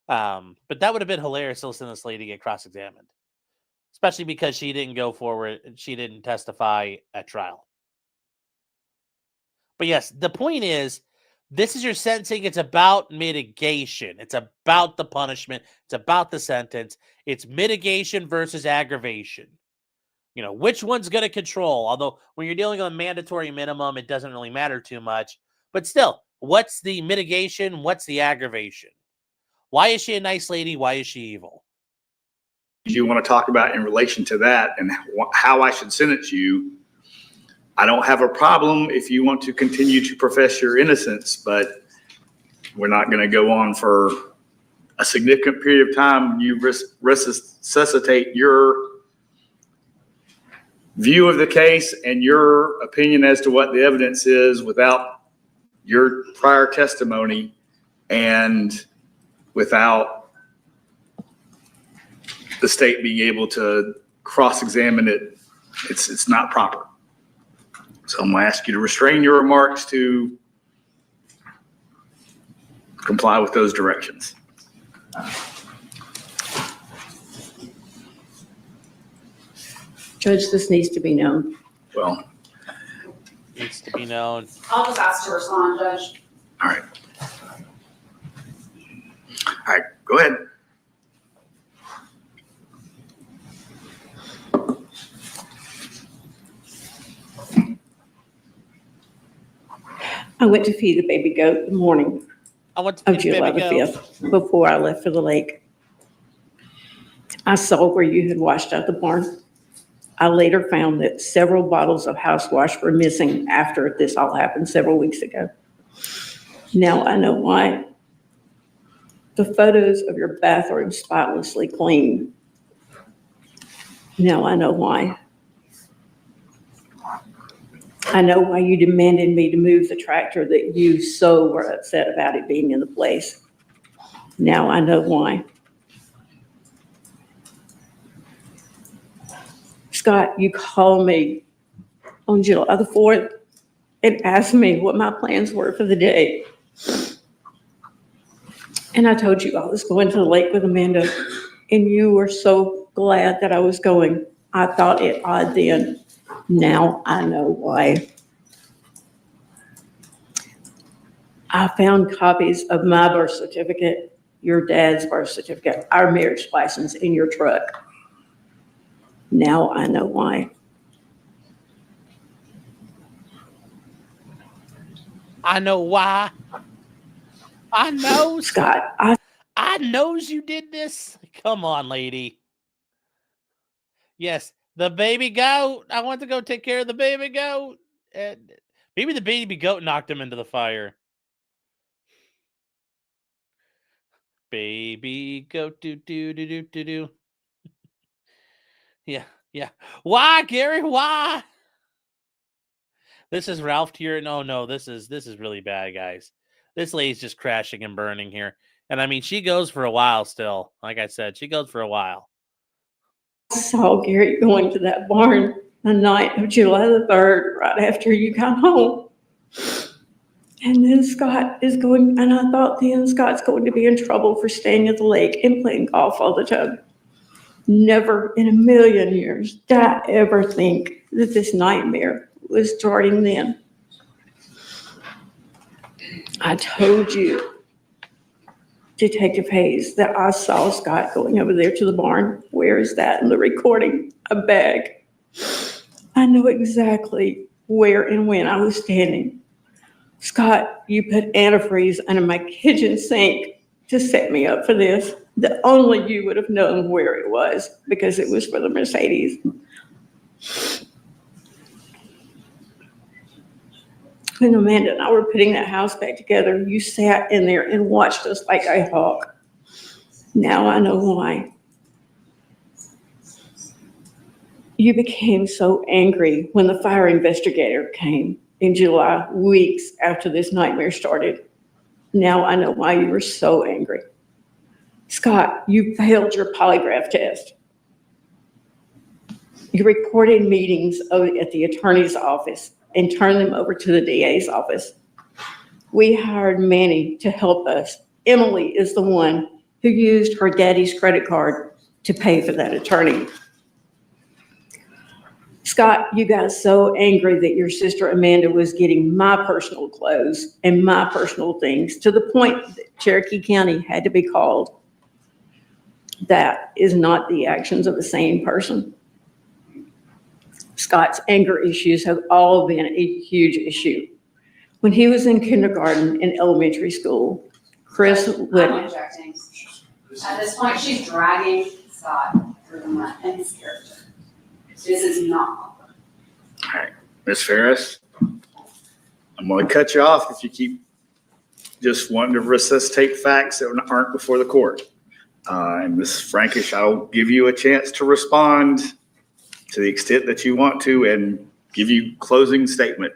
Speaker 1: But that would have been hilarious to listen to this lady get cross-examined, especially because she didn't go forward. She didn't testify at trial. But yes, the point is, this is your sentencing. It's about mitigation. It's about the punishment. It's about the sentence. It's mitigation versus aggravation. Which one's going to control? Although when you're dealing with a mandatory minimum, it doesn't really matter too much. But still, what's the mitigation? What's the aggravation? Why is she a nice lady? Why is she evil?
Speaker 2: You want to talk about in relation to that and how I should sentence you? I don't have a problem if you want to continue to profess your innocence, but we're not going to go on for a significant period of time. You resuscitate your view of the case and your opinion as to what the evidence is without your prior testimony and without the state being able to cross-examine it. It's not proper. So I'm going to ask you to restrain your remarks to comply with those directions.
Speaker 11: Judge, this needs to be known.
Speaker 2: Well,
Speaker 1: Needs to be known.
Speaker 3: I'll just ask to respond, Judge.
Speaker 2: all right. All right, go ahead.
Speaker 11: I went to feed the baby goat the morning
Speaker 1: I want to
Speaker 11: of
Speaker 1: feed
Speaker 11: July
Speaker 1: baby
Speaker 11: the
Speaker 1: goat.
Speaker 11: 5th before I left for the lake. I saw where you had washed out the barn. I later found that several bottles of house wash were missing after this all happened several weeks ago. Now I know why. The photos of your bathroom spotlessly clean. Now I know why. I know why you demanded me to move the tractor that you so were upset about it being in the place. Now I know why. Scott, you called me on July the 4th and asked me what my plans were for the day. And I told you I was going to the lake with Amanda, and you were so glad that I was going. I thought it odd then. Now I know why. I found copies of my birth certificate, your dad's birth certificate, our marriage license in your truck. Now I know why.
Speaker 1: I know why. I know,
Speaker 11: Scott,
Speaker 1: I knows you did this. Come on, lady. Yes, the baby goat. I want to go take care of the baby goat. And maybe the baby goat knocked him into the fire. Baby goat, do do do do do do. Yeah. Why, Gary? Why? This is Ralph here. No, this is really bad, guys. This lady's just crashing and burning here. And I mean, she goes for a while still. Like I said, she goes for a while.
Speaker 11: I saw Gary going to that barn the night of July the 3rd, right after you got home. And then Scott is going, and I thought then Scott's going to be in trouble for staying at the lake and playing golf all the time. Never in a million years did I ever think that this nightmare was starting then. I told you, Detective Hayes, that I saw Scott going over there to the barn. Where is that in the recording? A bag. I know exactly where and when I was standing. Scott, you put antifreeze under my kitchen sink to set me up for this. That only you would have known where it was because it was for the Mercedes. When Amanda and I were putting that house back together, you sat in there and watched us like a hawk. Now I know why. You became so angry when the fire investigator came in July, weeks after this nightmare started. Now I know why you were so angry. Scott, you failed your polygraph test. You recorded meetings at the attorney's office and turned them over to the DA's office. We hired Manny to help us. Emily is the one who used her daddy's credit card to pay for that attorney. Scott, you got so angry that your sister Amanda was getting my personal clothes and my personal things to the point that Cherokee County had to be called. That is not the actions of the same person. Scott's anger issues have all been a huge issue. When he was in kindergarten and elementary school, Chris would.
Speaker 3: I'm objecting. At this point, she's dragging Scott through the mud and his character. This is not.
Speaker 2: All right, Ms. Ferris, I'm going to cut you off if you keep just wanting to resuscitate facts that aren't before the court. And Ms. Frankish, I'll give you a chance to respond to the extent that you want to and give you closing statement.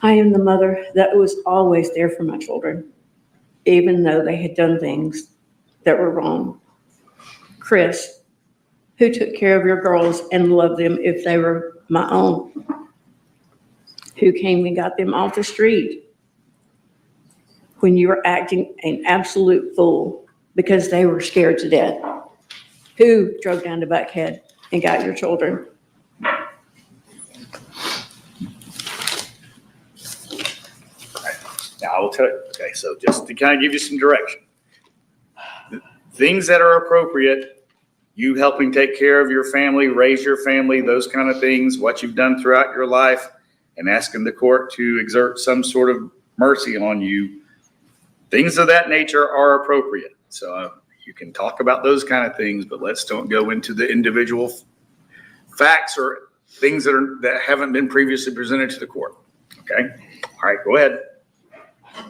Speaker 11: I am the mother that was always there for my children, even though they had done things that were wrong. Chris, who took care of your girls and loved them if they were my own, who came and got them off the street when you were acting an absolute fool because they were scared to death, who drove down to Buckhead and got your children.
Speaker 2: Now, I will tell you, okay, so just to kind of give you some direction. Things that are appropriate, you helping take care of your family, raise your family, those kind of things, what you've done throughout your life, and asking the court to exert some sort of mercy on you, things of that nature are appropriate. So you can talk about those kind of things, but let's don't go into the individual facts or things that haven't been previously presented to the court. Okay? All right, go ahead.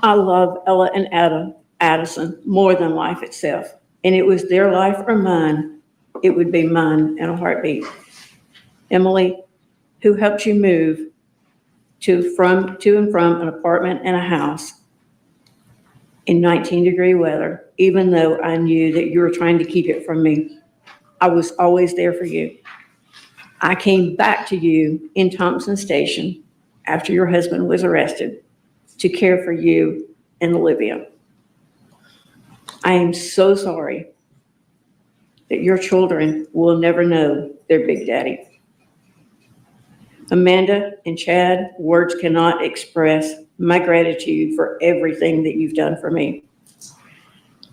Speaker 11: I love Ella and Addison more than life itself. And it was their life or mine. It would be mine in a heartbeat. Emily, who helped you move to and from an apartment and a house in 19-degree weather, even though I knew that you were trying to keep it from me. I was always there for you. I came back to you in Thompson Station after your husband was arrested to care for you and Olivia. I am so sorry that your children will never know their big daddy. Amanda and Chad, words cannot express my gratitude for everything that you've done for me.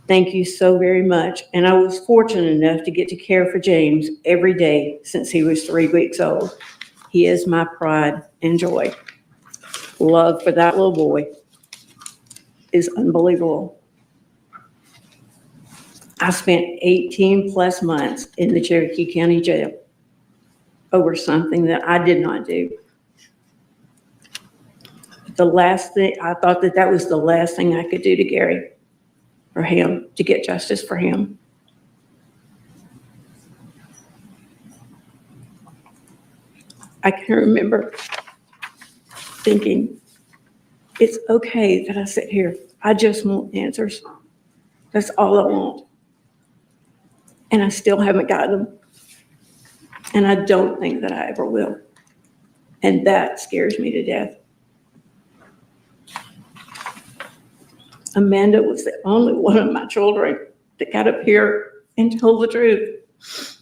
Speaker 11: Thank you so very much. And I was fortunate enough to get to care for James every day since he was 3 weeks old. He is my pride and joy. Love for that little boy is unbelievable. I spent 18 plus months in the Cherokee County Jail over something that I did not do. The last thing, I thought that was the last thing I could do to Gary, for him, to get justice for him. I can remember thinking, it's okay that I sit here. I just want answers. That's all I want. And I still haven't gotten them. And I don't think that I ever will. And that scares me to death. Amanda was the only one of my children that got up here and told the truth.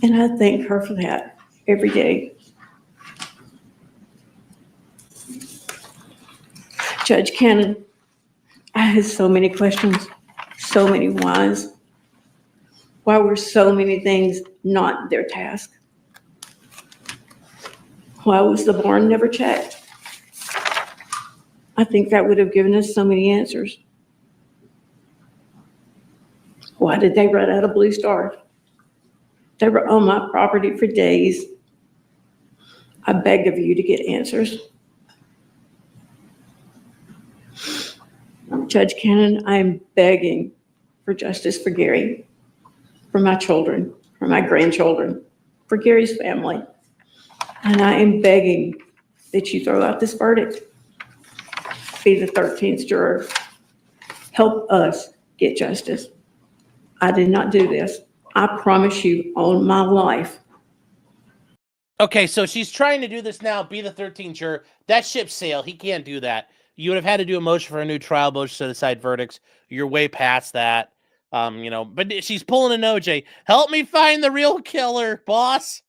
Speaker 11: And I thank her for that every day. Judge Cannon, I had so many questions, so many whys. Why were so many things not their task? Why was the barn never checked? I think that would have given us so many answers. Why did they run out of Blue Star? They were on my property for days. I begged of you to get answers. Judge Cannon, I'm begging for justice for Gary, for my children, for my grandchildren, for Gary's family. And I am begging that you throw out this verdict. Be the 13th juror. Help us get justice. I did not do this. I promise you on my life.
Speaker 1: Okay, so she's trying to do this now, be the 13th juror. That ship sailed. He can't do that. You would have had to do a motion for a new trial, motion to decide verdicts. You're way past that. But she's pulling an OJ. Help me find the real killer, boss.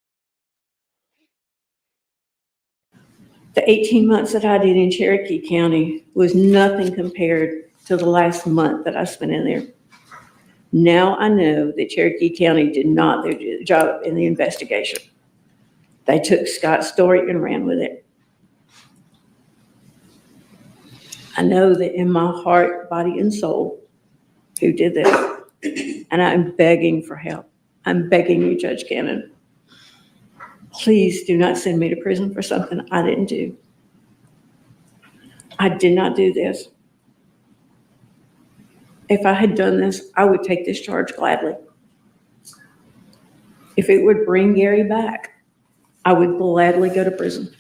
Speaker 11: The 18 months that I did in Cherokee County was nothing compared to the last month that I spent in there. Now I know that Cherokee County did not do their job in the investigation. They took Scott's story and ran with it. I know that in my heart, body, and soul, who did this. And I'm begging for help. I'm begging you, Judge Cannon. Please do not send me to prison for something I didn't do. I did not do this. If I had done this, I would take this charge gladly. If it would bring Gary back, I would gladly go to prison.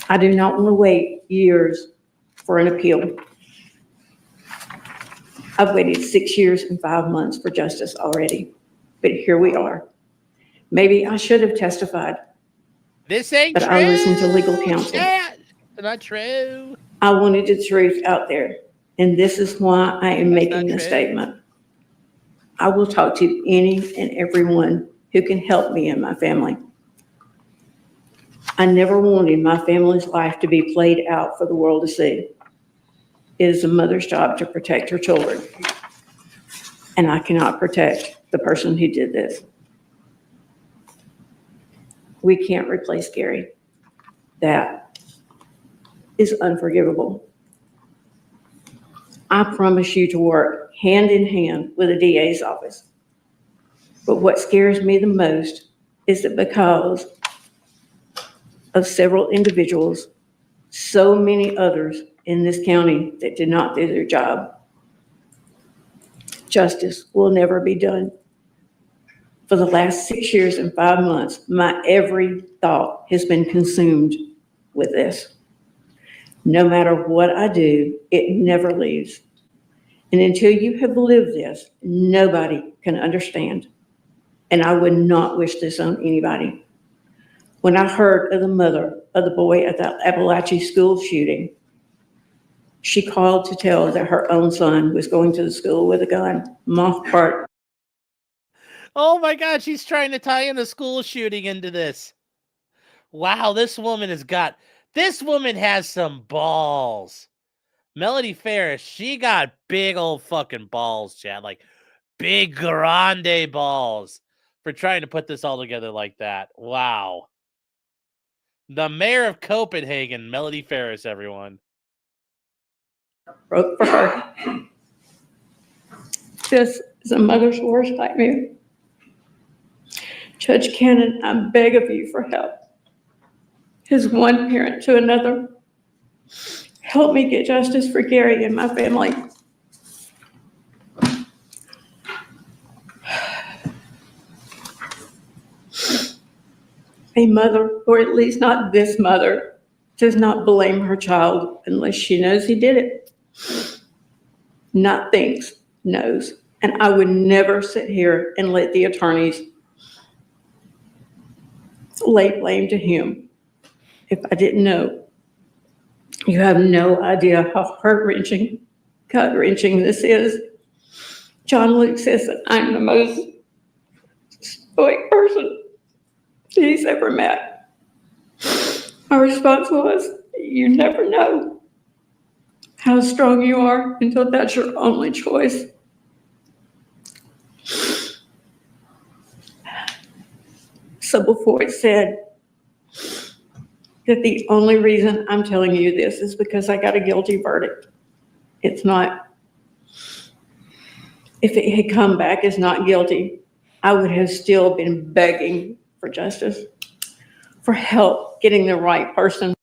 Speaker 11: I do not want to wait years for an appeal. I've waited 6 years and 5 months for justice already, but here we are. Maybe I should have testified,
Speaker 1: This ain't
Speaker 11: but
Speaker 1: true.
Speaker 11: I listened to legal counsel.
Speaker 1: Chat. Not true.
Speaker 11: I wanted the truth out there, and this is why I am making
Speaker 1: not
Speaker 11: this
Speaker 1: true.
Speaker 11: statement. I will talk to any and everyone who can help me and my family. I never wanted my family's life to be played out for the world to see. It is a mother's job to protect her children, and I cannot protect the person who did this. We can't replace Gary. That is unforgivable. I promise you to work hand in hand with the DA's office. But what scares me the most is that because of several individuals, so many others in this county that did not do their job, justice will never be done. For the last 6 years and 5 months, my every thought has been consumed with this. No matter what I do, it never leaves. And until you have lived this, nobody can understand. And I would not wish this on anybody. When I heard of the mother of the boy at that Appalachia school shooting, she called to tell that her own son was going to the school with a gun. My heart.
Speaker 1: Oh my God, she's trying to tie in the school shooting into this. Wow, this woman has some balls. Melody Ferris, she got big old fucking balls, Chad. Like big grande balls for trying to put this all together like that. Wow. The mayor of Copenhagen, Melody Ferris, everyone.
Speaker 11: Broke for her. This is a mother's worst nightmare. Judge Cannon, I beg of you for help. As one parent to another, help me get justice for Gary and my family. A mother, or at least not this mother, does not blame her child unless she knows he did it. Not thinks, knows. And I would never sit here and let the attorneys lay blame to him if I didn't know. You have no idea how heart-wrenching, gut-wrenching this is. John Luke says that I'm the most stoic person he's ever met. My response was, you never know how strong you are until that's your only choice. So before it's said that the only reason I'm telling you this is because I got a guilty verdict. It's not. If it had come back as not guilty, I would have still been begging for justice, for help getting the right person.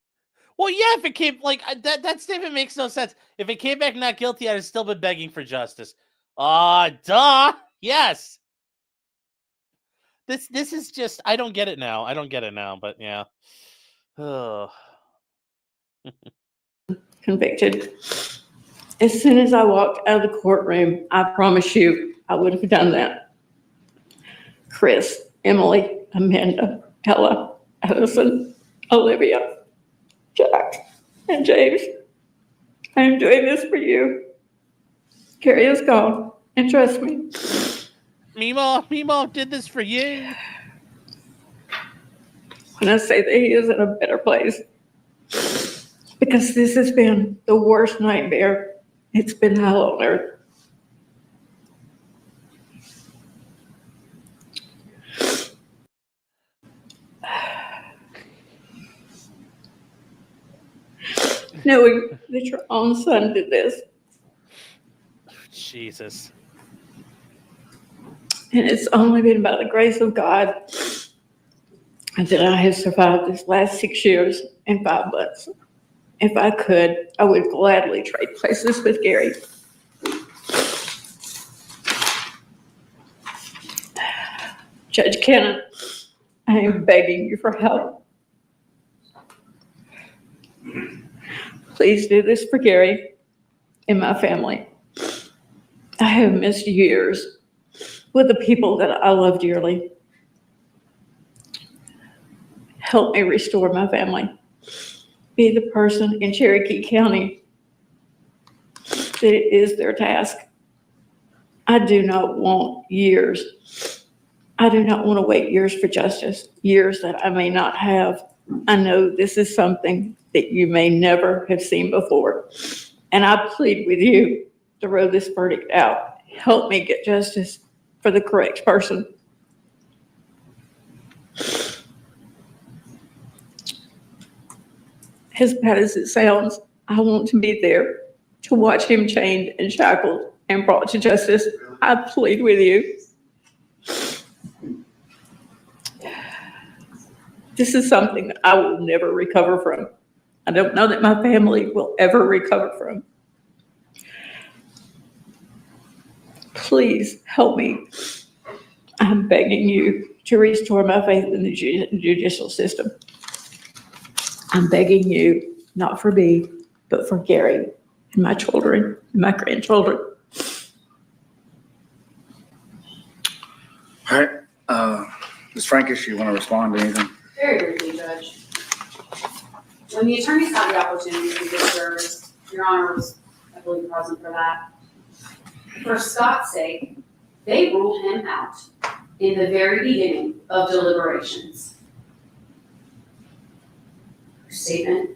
Speaker 1: Well, yeah, if it came that statement makes no sense. If it came back not guilty, I'd have still been begging for justice. Duh. Yes. This is just I don't get it now. But yeah. Oh.
Speaker 11: Convicted. As soon as I walked out of the courtroom, I promise you I would have done that. Chris, Emily, Amanda, Ella, Addison, Olivia, Jack, and James, I am doing this for you. Gary is gone, and trust me.
Speaker 1: Mimo did this for you.
Speaker 11: When I say that he is in a better place, because this has been the worst nightmare. It's been hell on earth. Knowing that your own son did this.
Speaker 1: Jesus.
Speaker 11: And it's only been by the grace of God that I have survived this last 6 years and 5 months. If I could, I would gladly trade places with Gary. Judge Cannon, I am begging you for help. Please do this for Gary and my family. I have missed years with the people that I love dearly. Help me restore my family. Be the person in Cherokee County that it is their task. I do not want years. I do not want to wait years for justice, years that I may not have. I know this is something that you may never have seen before. And I plead with you to roll this verdict out. Help me get justice for the correct person. As bad as it sounds, I want to be there to watch him chained and shackled and brought to justice. I plead with you. This is something that I will never recover from. I don't know that my family will ever recover from. Please help me. I'm begging you to restore my faith in the judicial system. I'm begging you, not for me, but for Gary and my children and my grandchildren.
Speaker 2: All right, Ms. Frankish, you want to respond to anything?
Speaker 3: Very briefly, Judge. When the attorneys had the opportunity to give jurors, Your Honor was, I believe, present for that. For Scott's sake, they ruled him out in the very beginning of deliberations. Her statement,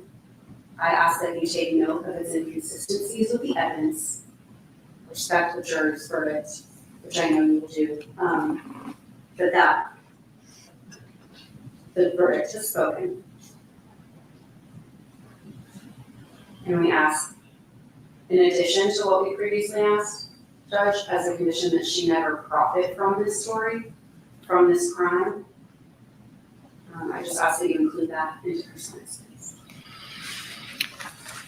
Speaker 3: I ask that you take note of its inconsistencies with the evidence, respect the jury's verdict, which I know you will do, that the verdict is spoken. And we ask, in addition to what we previously asked, Judge, as a condition that she never profit from this story, from this crime, I just ask that you include that into her sentence, please.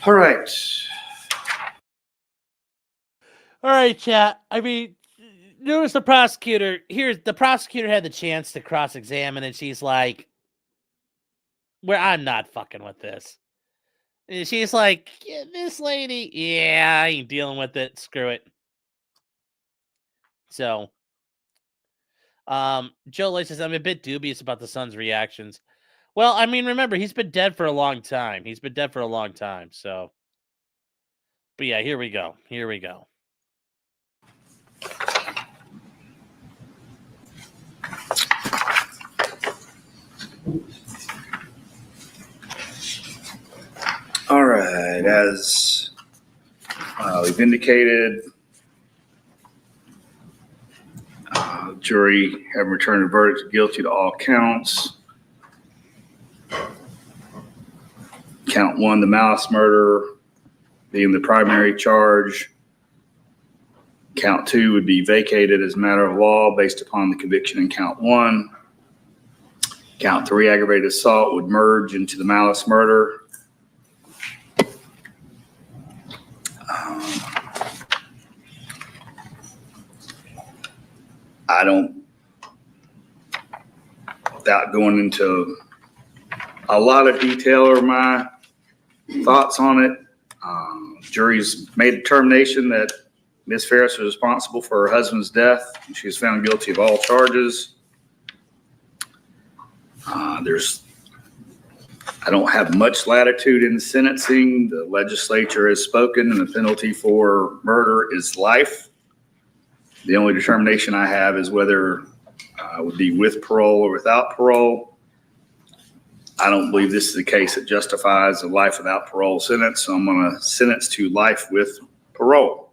Speaker 2: All right.
Speaker 1: All right, chat. I mean, notice the prosecutor had the chance to cross-examine, and she's like, I'm not fucking with this. And she's like, yeah, this lady, yeah, I ain't dealing with it. Screw it. So, Joe Lloyd says, I'm a bit dubious about the son's reactions. Well, I mean, remember, he's been dead for a long time. So, but yeah, here we go.
Speaker 2: All right, as we've indicated, jury have returned a verdict guilty to all counts. Count 1, the malice murder, being the primary charge. Count 2 would be vacated as a matter of law based upon the conviction in count 1. Count 3, aggravated assault, would merge into the malice murder. I don't, without going into a lot of detail or my thoughts on it, jury's made a determination that Ms. Ferris was responsible for her husband's death. She was found guilty of all charges. I don't have much latitude in sentencing. The legislature has spoken, and the penalty for murder is life. The only determination I have is whether it would be with parole or without parole. I don't believe this is a case that justifies a life without parole sentence, so I'm going to sentence to life with parole,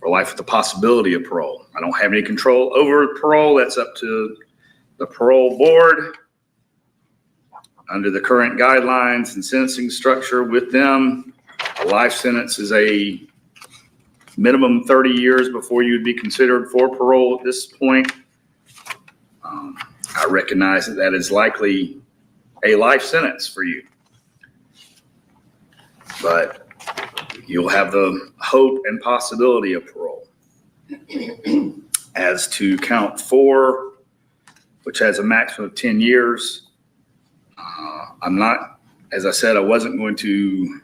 Speaker 2: or life with the possibility of parole. I don't have any control over parole. That's up to the parole board. Under the current guidelines and sentencing structure with them, a life sentence is a minimum 30 years before you would be considered for parole at this point. I recognize that that is likely a life sentence for you, but you'll have the hope and possibility of parole. As to count 4, which has a maximum of 10 years, I'm not, as I said, I wasn't going to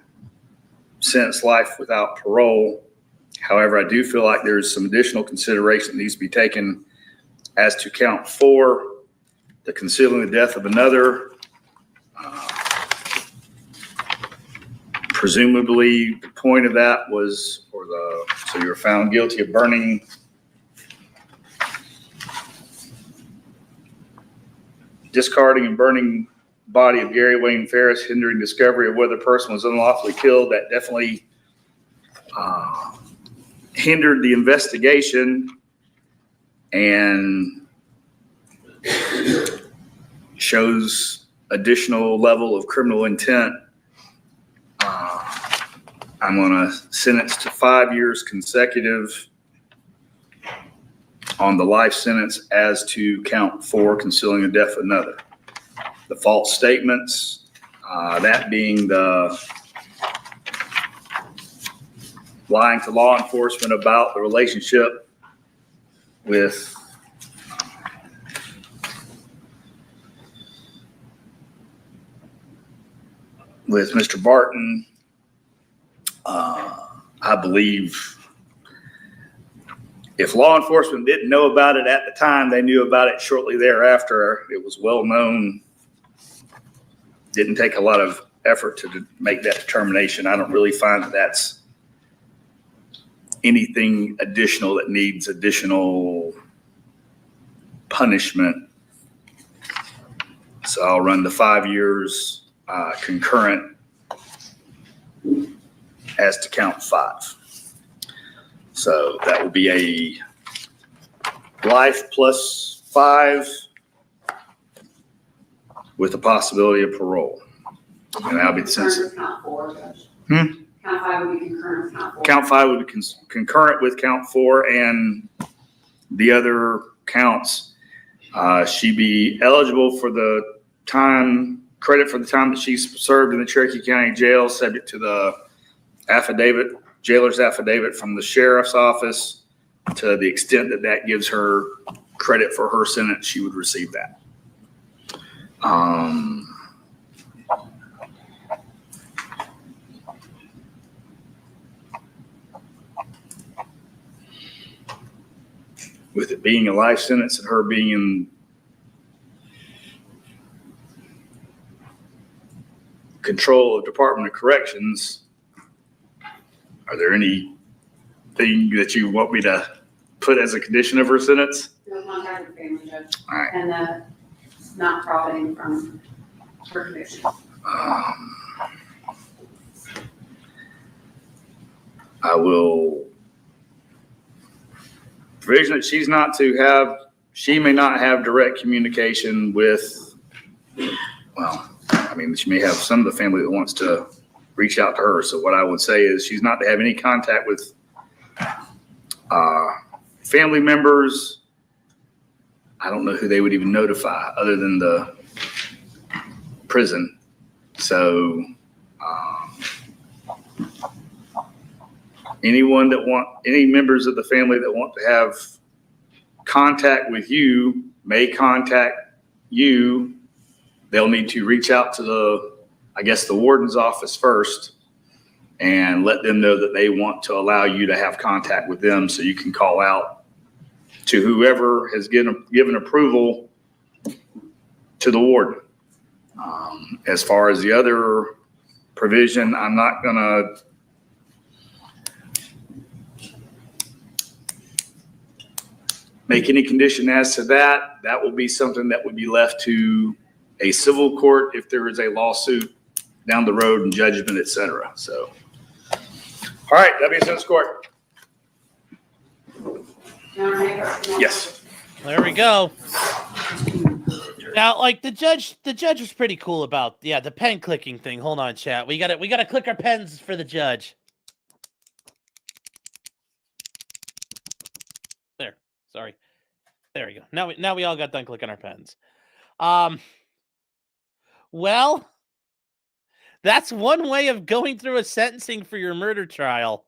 Speaker 2: sentence life without parole. However, I do feel like there's some additional consideration that needs to be taken as to count 4, the concealing the death of another. Presumably, the point of that was so you were found guilty of discarding and burning body of Gary Wayne Ferris, hindering discovery of whether the person was unlawfully killed. That definitely hindered the investigation and shows additional level of criminal intent. I'm going to sentence to 5 years consecutive on the life sentence as to count 4, concealing the death of another. The false statements, that being the lying to law enforcement about the relationship with Mr. Barton. I believe if law enforcement didn't know about it at the time, they knew about it shortly thereafter. It was well known. Didn't take a lot of effort to make that determination. I don't really find that that's anything additional that needs additional punishment. So I'll run the 5 years concurrent as to count 5. So that will be a life plus 5 with the possibility of parole. And that'll be the sentence.
Speaker 3: Count 4, Judge.
Speaker 2: Hmm?
Speaker 3: Count 5 would be concurrent with count 4.
Speaker 2: Count 5 would be concurrent with count 4 and the other counts. She'd be eligible for the credit for the time that she's served in the Cherokee County Jail, subject to the jailer's affidavit from the sheriff's office. To the extent that that gives her credit for her sentence, she would receive that. With it being a life sentence and her being in control of Department of Corrections, are there anything that you want me to put as a condition of her sentence?
Speaker 3: No contact with family, Judge.
Speaker 2: All right.
Speaker 3: And not profiting from her conviction.
Speaker 2: I will provision that she may not have direct communication with, she may have some of the family that wants to reach out to her. So what I would say is she's not to have any contact with family members. I don't know who they would even notify other than the prison. So any members of the family that want to have contact with you may contact you. They'll need to reach out to the warden's office first and let them know that they want to allow you to have contact with them, so you can call out to whoever has given approval to the warden. As far as the other provision, I'm not gonna make any condition as to that. That will be something that would be left to a civil court if there is a lawsuit down the road and judgment, et cetera. So, all right, that being said, court. Yes.
Speaker 1: There we go. Now, like the judge was pretty cool about the pen clicking thing. Hold on, chat. We gotta click our pens for the judge. There. Sorry. There we go. Now we all got done clicking our pens. Well, that's one way of going through a sentencing for your murder trial.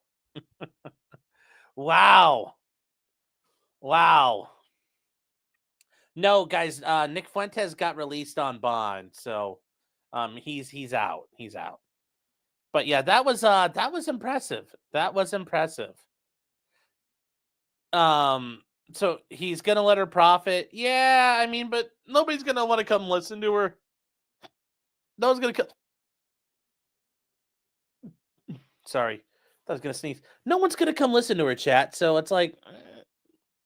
Speaker 1: Wow. No, guys, Nick Fuentes got released on bond, so he's out. He's out. But yeah, that was impressive. That was impressive. So he's gonna let her profit. Yeah, I mean, but nobody's gonna want to come listen to her. No one's gonna come. Sorry, I was gonna sneeze. No one's gonna come listen to her, chat. So it's like,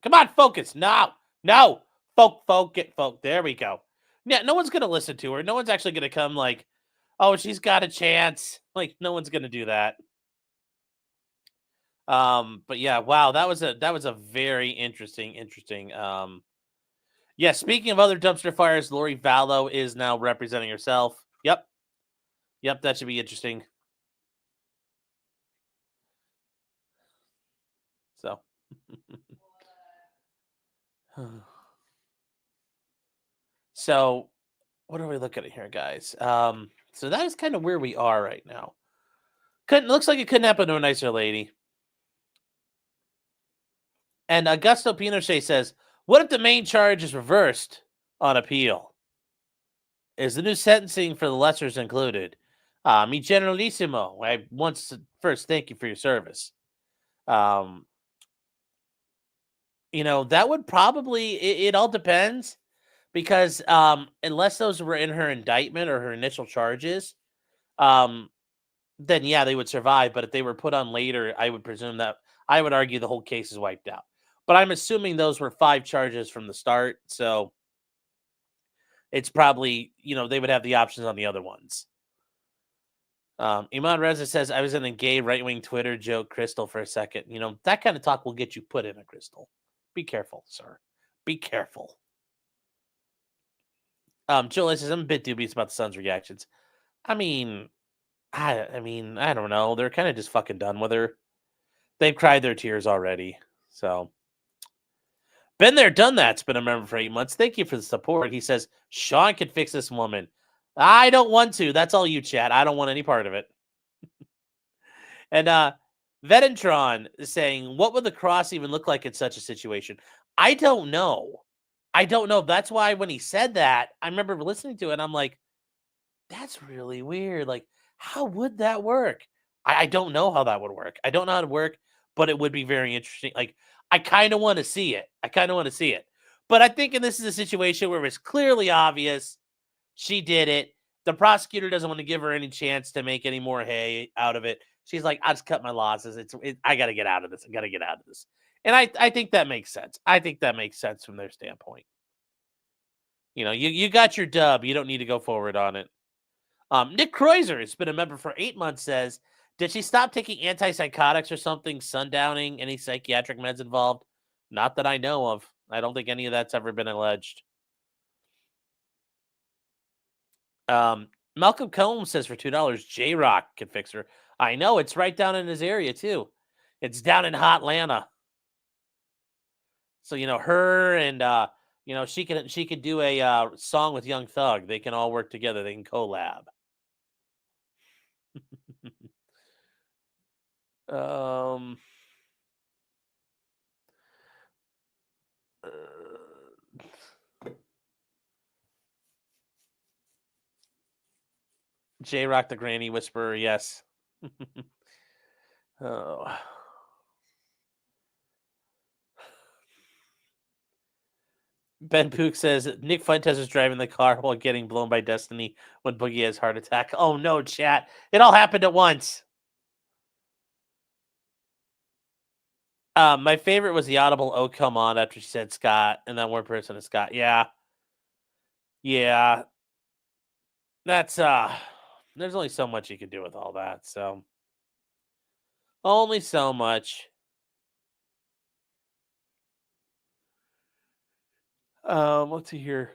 Speaker 1: come on, focus. No. Focus. There we go. Yeah, no one's gonna listen to her. No one's actually gonna come like, oh, she's got a chance. Like, no one's gonna do that. But yeah, wow, that was a very interesting. Yeah, speaking of other dumpster fires, Lori Vallow is now representing herself. Yep, that should be interesting. So so what are we looking at here, guys? So that is kind of where we are right now. Looks like it couldn't happen to a nicer lady. And Augusto Pinochet says, what if the main charge is reversed on appeal? Is the new sentencing for the lessers included? Mi generalissimo, first thank you for your service. That would probably, it all depends, because unless those were in her indictment or her initial charges, then yeah, they would survive. But if they were put on later, I would presume that, I would argue the whole case is wiped out. But I'm assuming those were 5 charges from the start. So it's probably, they would have the options on the other ones. Iman Reza says, I was in a gay right-wing Twitter joke, Crystal, for a second. That kind of talk will get you put in a Crystal. Be careful, sir. Be careful. Joel says, I'm a bit dubious about the son's reactions. I mean, I don't know. They're kind of just fucking done with her. They've cried their tears already. So, been there, done that. It's been a member for 8 months. Thank you for the support. He says, Sean can fix this woman. I don't want to. That's all you, chat. I don't want any part of it. And Vedentron is saying, what would the cross even look like in such a situation? I don't know. That's why when he said that, I remember listening to it, and I'm like, that's really weird. Like, how would that work? I don't know how that would work. I don't know how to work, but it would be very interesting. Like, I kind of want to see it. But I think this is a situation where it's clearly obvious she did it. The prosecutor doesn't want to give her any chance to make any more hay out of it. She's like, I'll just cut my losses. I got to get out of this. And I think that makes sense. I think that makes sense from their standpoint. You got your dub. You don't need to go forward on it. Nick Kreuzer has been a member for 8 months, says, did she stop taking antipsychotics or something, sundowning, any psychiatric meds involved? Not that I know of. I don't think any of that's ever been alleged. Malcolm Combs says for $2, J-Rock can fix her. I know, it's right down in his area, too. It's down in Hotlanta. So, her and, she could do a song with Young Thug. They can all work together. They can collab. J-Rock the Granny Whisperer, yes. Oh. Ben Pook says Nick Fuentes is driving the car while getting blown by Destiny when Boogie has heart attack. Oh no, chat. It all happened at once. My favorite was the audible "Oh come on" after she said Scott, and that one person is Scott. Yeah. Yeah. That's there's only so much you can do with all that, so only so much. Let's see here.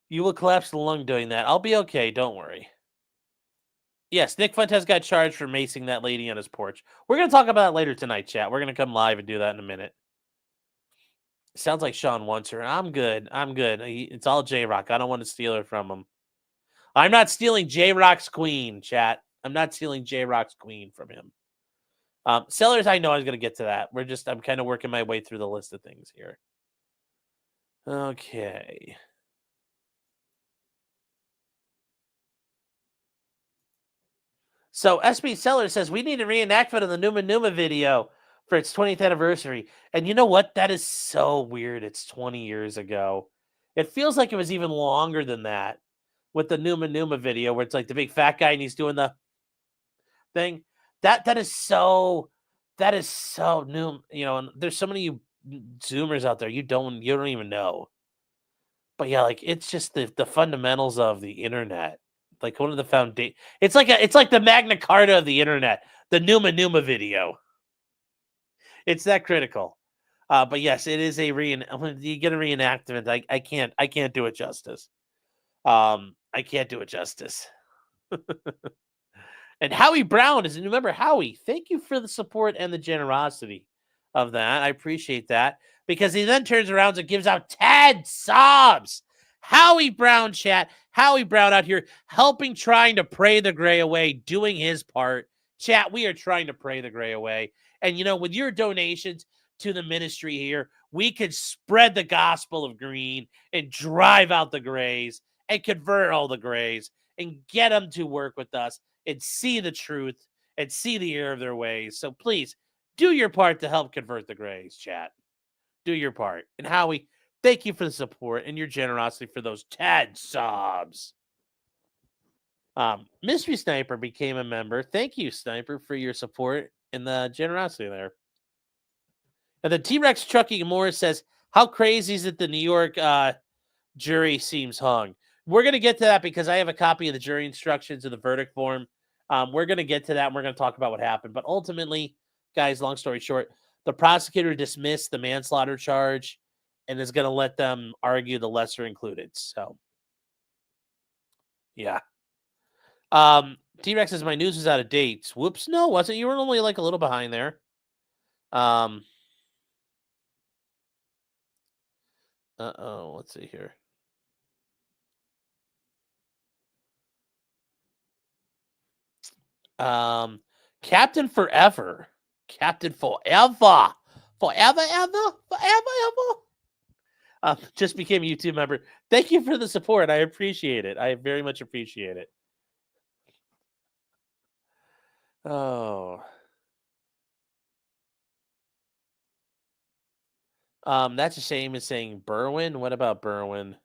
Speaker 1: You will collapse the lung doing that. I'll be okay, don't worry. Yes, Nick Fuentes got charged for macing that lady on his porch. We're going to talk about that later tonight, chat. We're going to come live and do that in a minute. Sounds like Sean wants her. I'm good. I'm good. It's all J-Rock. I don't want to steal her from him. I'm not stealing J-Rock's queen, chat. I'm not stealing J-Rock's queen from him. Sellers, I know I was going to get to that. I'm kind of working my way through the list of things here. Okay. So SB Seller says we need a reenactment of the Numa Numa video for its 20th anniversary. And you know what? That is so weird. It's 20 years ago. It feels like it was even longer than that with the Numa Numa video where it's like the big fat guy and he's doing the thing. That is so new. You know, and there's so many Zoomers out there you don't even know. But yeah, like it's just the fundamentals of the internet. Like one of the foundation. It's like the Magna Carta of the internet. The Numa Numa video. It's that critical. But yes, it is you get a reenactment. I can't do it justice. I can't do it justice. And Howie Brown is remember Howie. Thank you for the support and the generosity of that. I appreciate that because he then turns around and gives out 10 sobs. Howie Brown, chat. Howie Brown out here helping, trying to pray the gray away, doing his part. Chat, we are trying to pray the gray away. And, you know, with your donations to the ministry here, we could spread the gospel of green and drive out the grays and convert all the grays and get them to work with us and see the truth and see the error of their ways. So please do your part to help convert the grays, chat. Do your part. And Howie, thank you for the support and your generosity for those 10 subs. Mystery Sniper became a member. Thank you, Sniper, for your support and the generosity there. And the T-Rex Chucky Morris says, how crazy is it the New York jury seems hung? We're going to get to that because I have a copy of the jury instructions of the verdict form. We're going to get to that and we're going to talk about what happened. But ultimately, guys, long story short, the prosecutor dismissed the manslaughter charge and is going to let them argue the lesser included. So, yeah. T-Rex says, my news is out of date. Whoops, no, wasn't. You were only like a little behind there. Let's see here. Captain Forever. Captain Forever. Forever. Just became a YouTube member. Thank you for the support. I appreciate it. I very much appreciate it. Oh. That's a shame is saying Berwyn. What about Berwyn?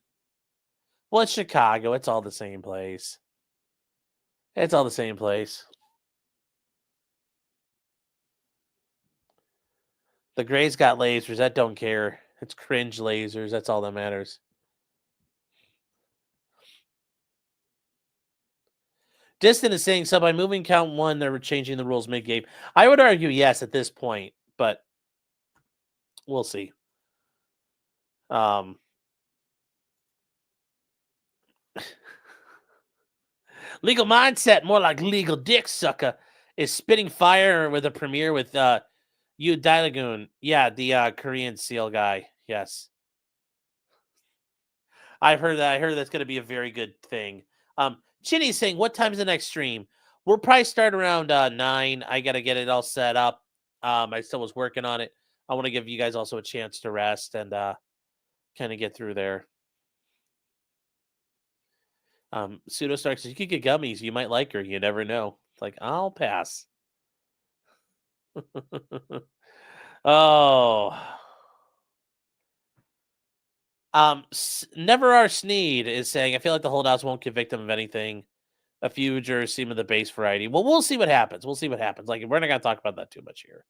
Speaker 1: Well, it's Chicago. It's all the same place. It's all the same place. The Grays got lasers. That don't care. It's cringe lasers. That's all that matters. Distant is saying, so by moving count 1, they're changing the rules mid-game. I would argue yes at this point, but we'll see. Legal Mindset, more like legal dick sucker, is spitting fire with a premiere with Yu Dailagoon. Yeah, the Korean SEAL guy. Yes. I've heard that. I heard that's going to be a very good thing. Chinny's saying, what time is the next stream? We'll probably start around 9. I got to get it all set up. I still was working on it. I want to give you guys also a chance to rest and kind of get through there. Pseudo Stark says, you could get gummies. You might like her. You never know. It's like, I'll pass. Oh. Never R. Sneed is saying, I feel like the holdouts won't convict him of anything. A few jurors seem of the base variety. Well, we'll see what happens. We'll see what happens. Like, we're not going to talk about that too much here.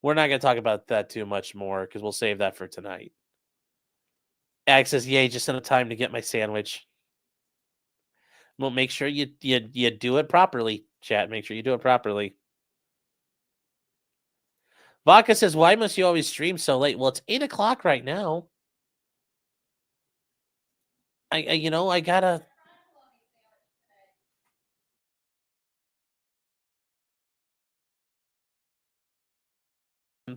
Speaker 1: We're not going to talk about that too much more because we'll save that for tonight. Ag says, yay, just enough time to get my sandwich. Well, make sure you do it properly, chat. Make sure you do it properly. Vodka says, why must you always stream so late? Well, it's 8 o'clock right now. I gotta.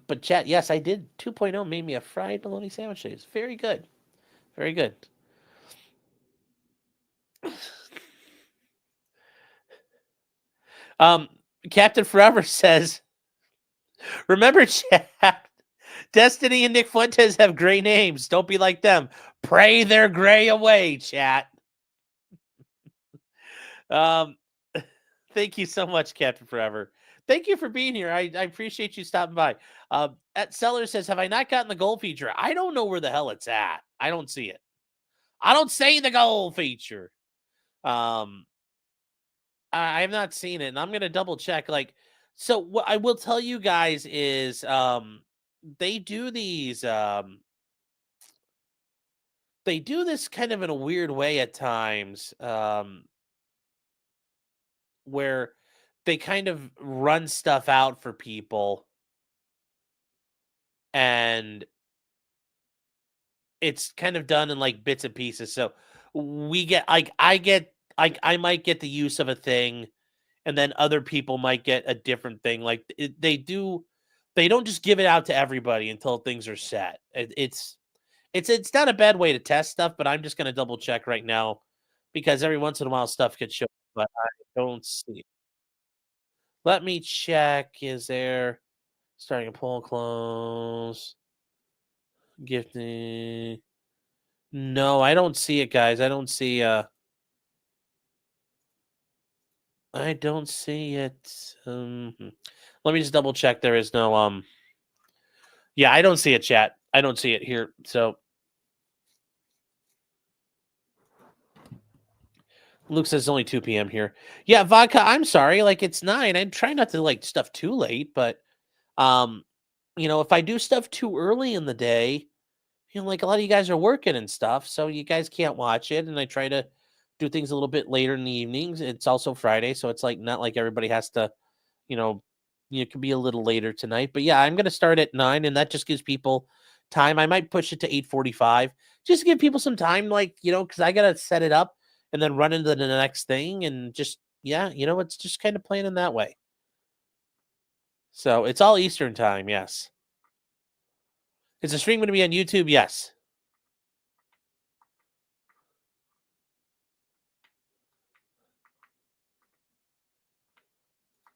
Speaker 1: But chat, yes, I did. 2.0 made me a fried bologna sandwich today. It's very good. Very good. Captain Forever says, remember, chat, Destiny and Nick Fuentes have gray names. Don't be like them. Pray their gray away, chat. Thank you so much, Captain Forever. Thank you for being here. I appreciate you stopping by. At Seller says, have I not gotten the gold feature? I don't know where the hell it's at. I don't see it. I don't see the gold feature. I have not seen it, and I'm gonna double check. Like, so what I will tell you guys is, they do these. They do this kind of in a weird way at times, where they kind of run stuff out for people, and it's kind of done in like bits and pieces. So we get like I might get the use of a thing, and then other people might get a different thing. Like they don't just give it out to everybody until things are set. It's not a bad way to test stuff, but I'm just going to double check right now because every once in a while stuff gets shown, but I don't see it. Let me check. Is there starting a poll close? Gifting? No, I don't see it, guys. I don't see it. Let me just double check. There is no yeah, I don't see it, chat. I don't see it here. So Luke says it's only 2 p.m. here. Yeah, Vodka, I'm sorry. Like, it's 9. I try not to like stuff too late, but if I do stuff too early in the day, like a lot of you guys are working and stuff, so you guys can't watch it. And I try to do things a little bit later in the evenings. It's also Friday, so it's like not like everybody has to, it could be a little later tonight. But yeah, I'm gonna start at 9, and that just gives people time. I might push it to 8:45 just to give people some time, like, because I gotta set it up and then run into the next thing, and just it's just kind of playing in that way. So it's all Eastern time, yes. Is the stream going to be on YouTube? Yes.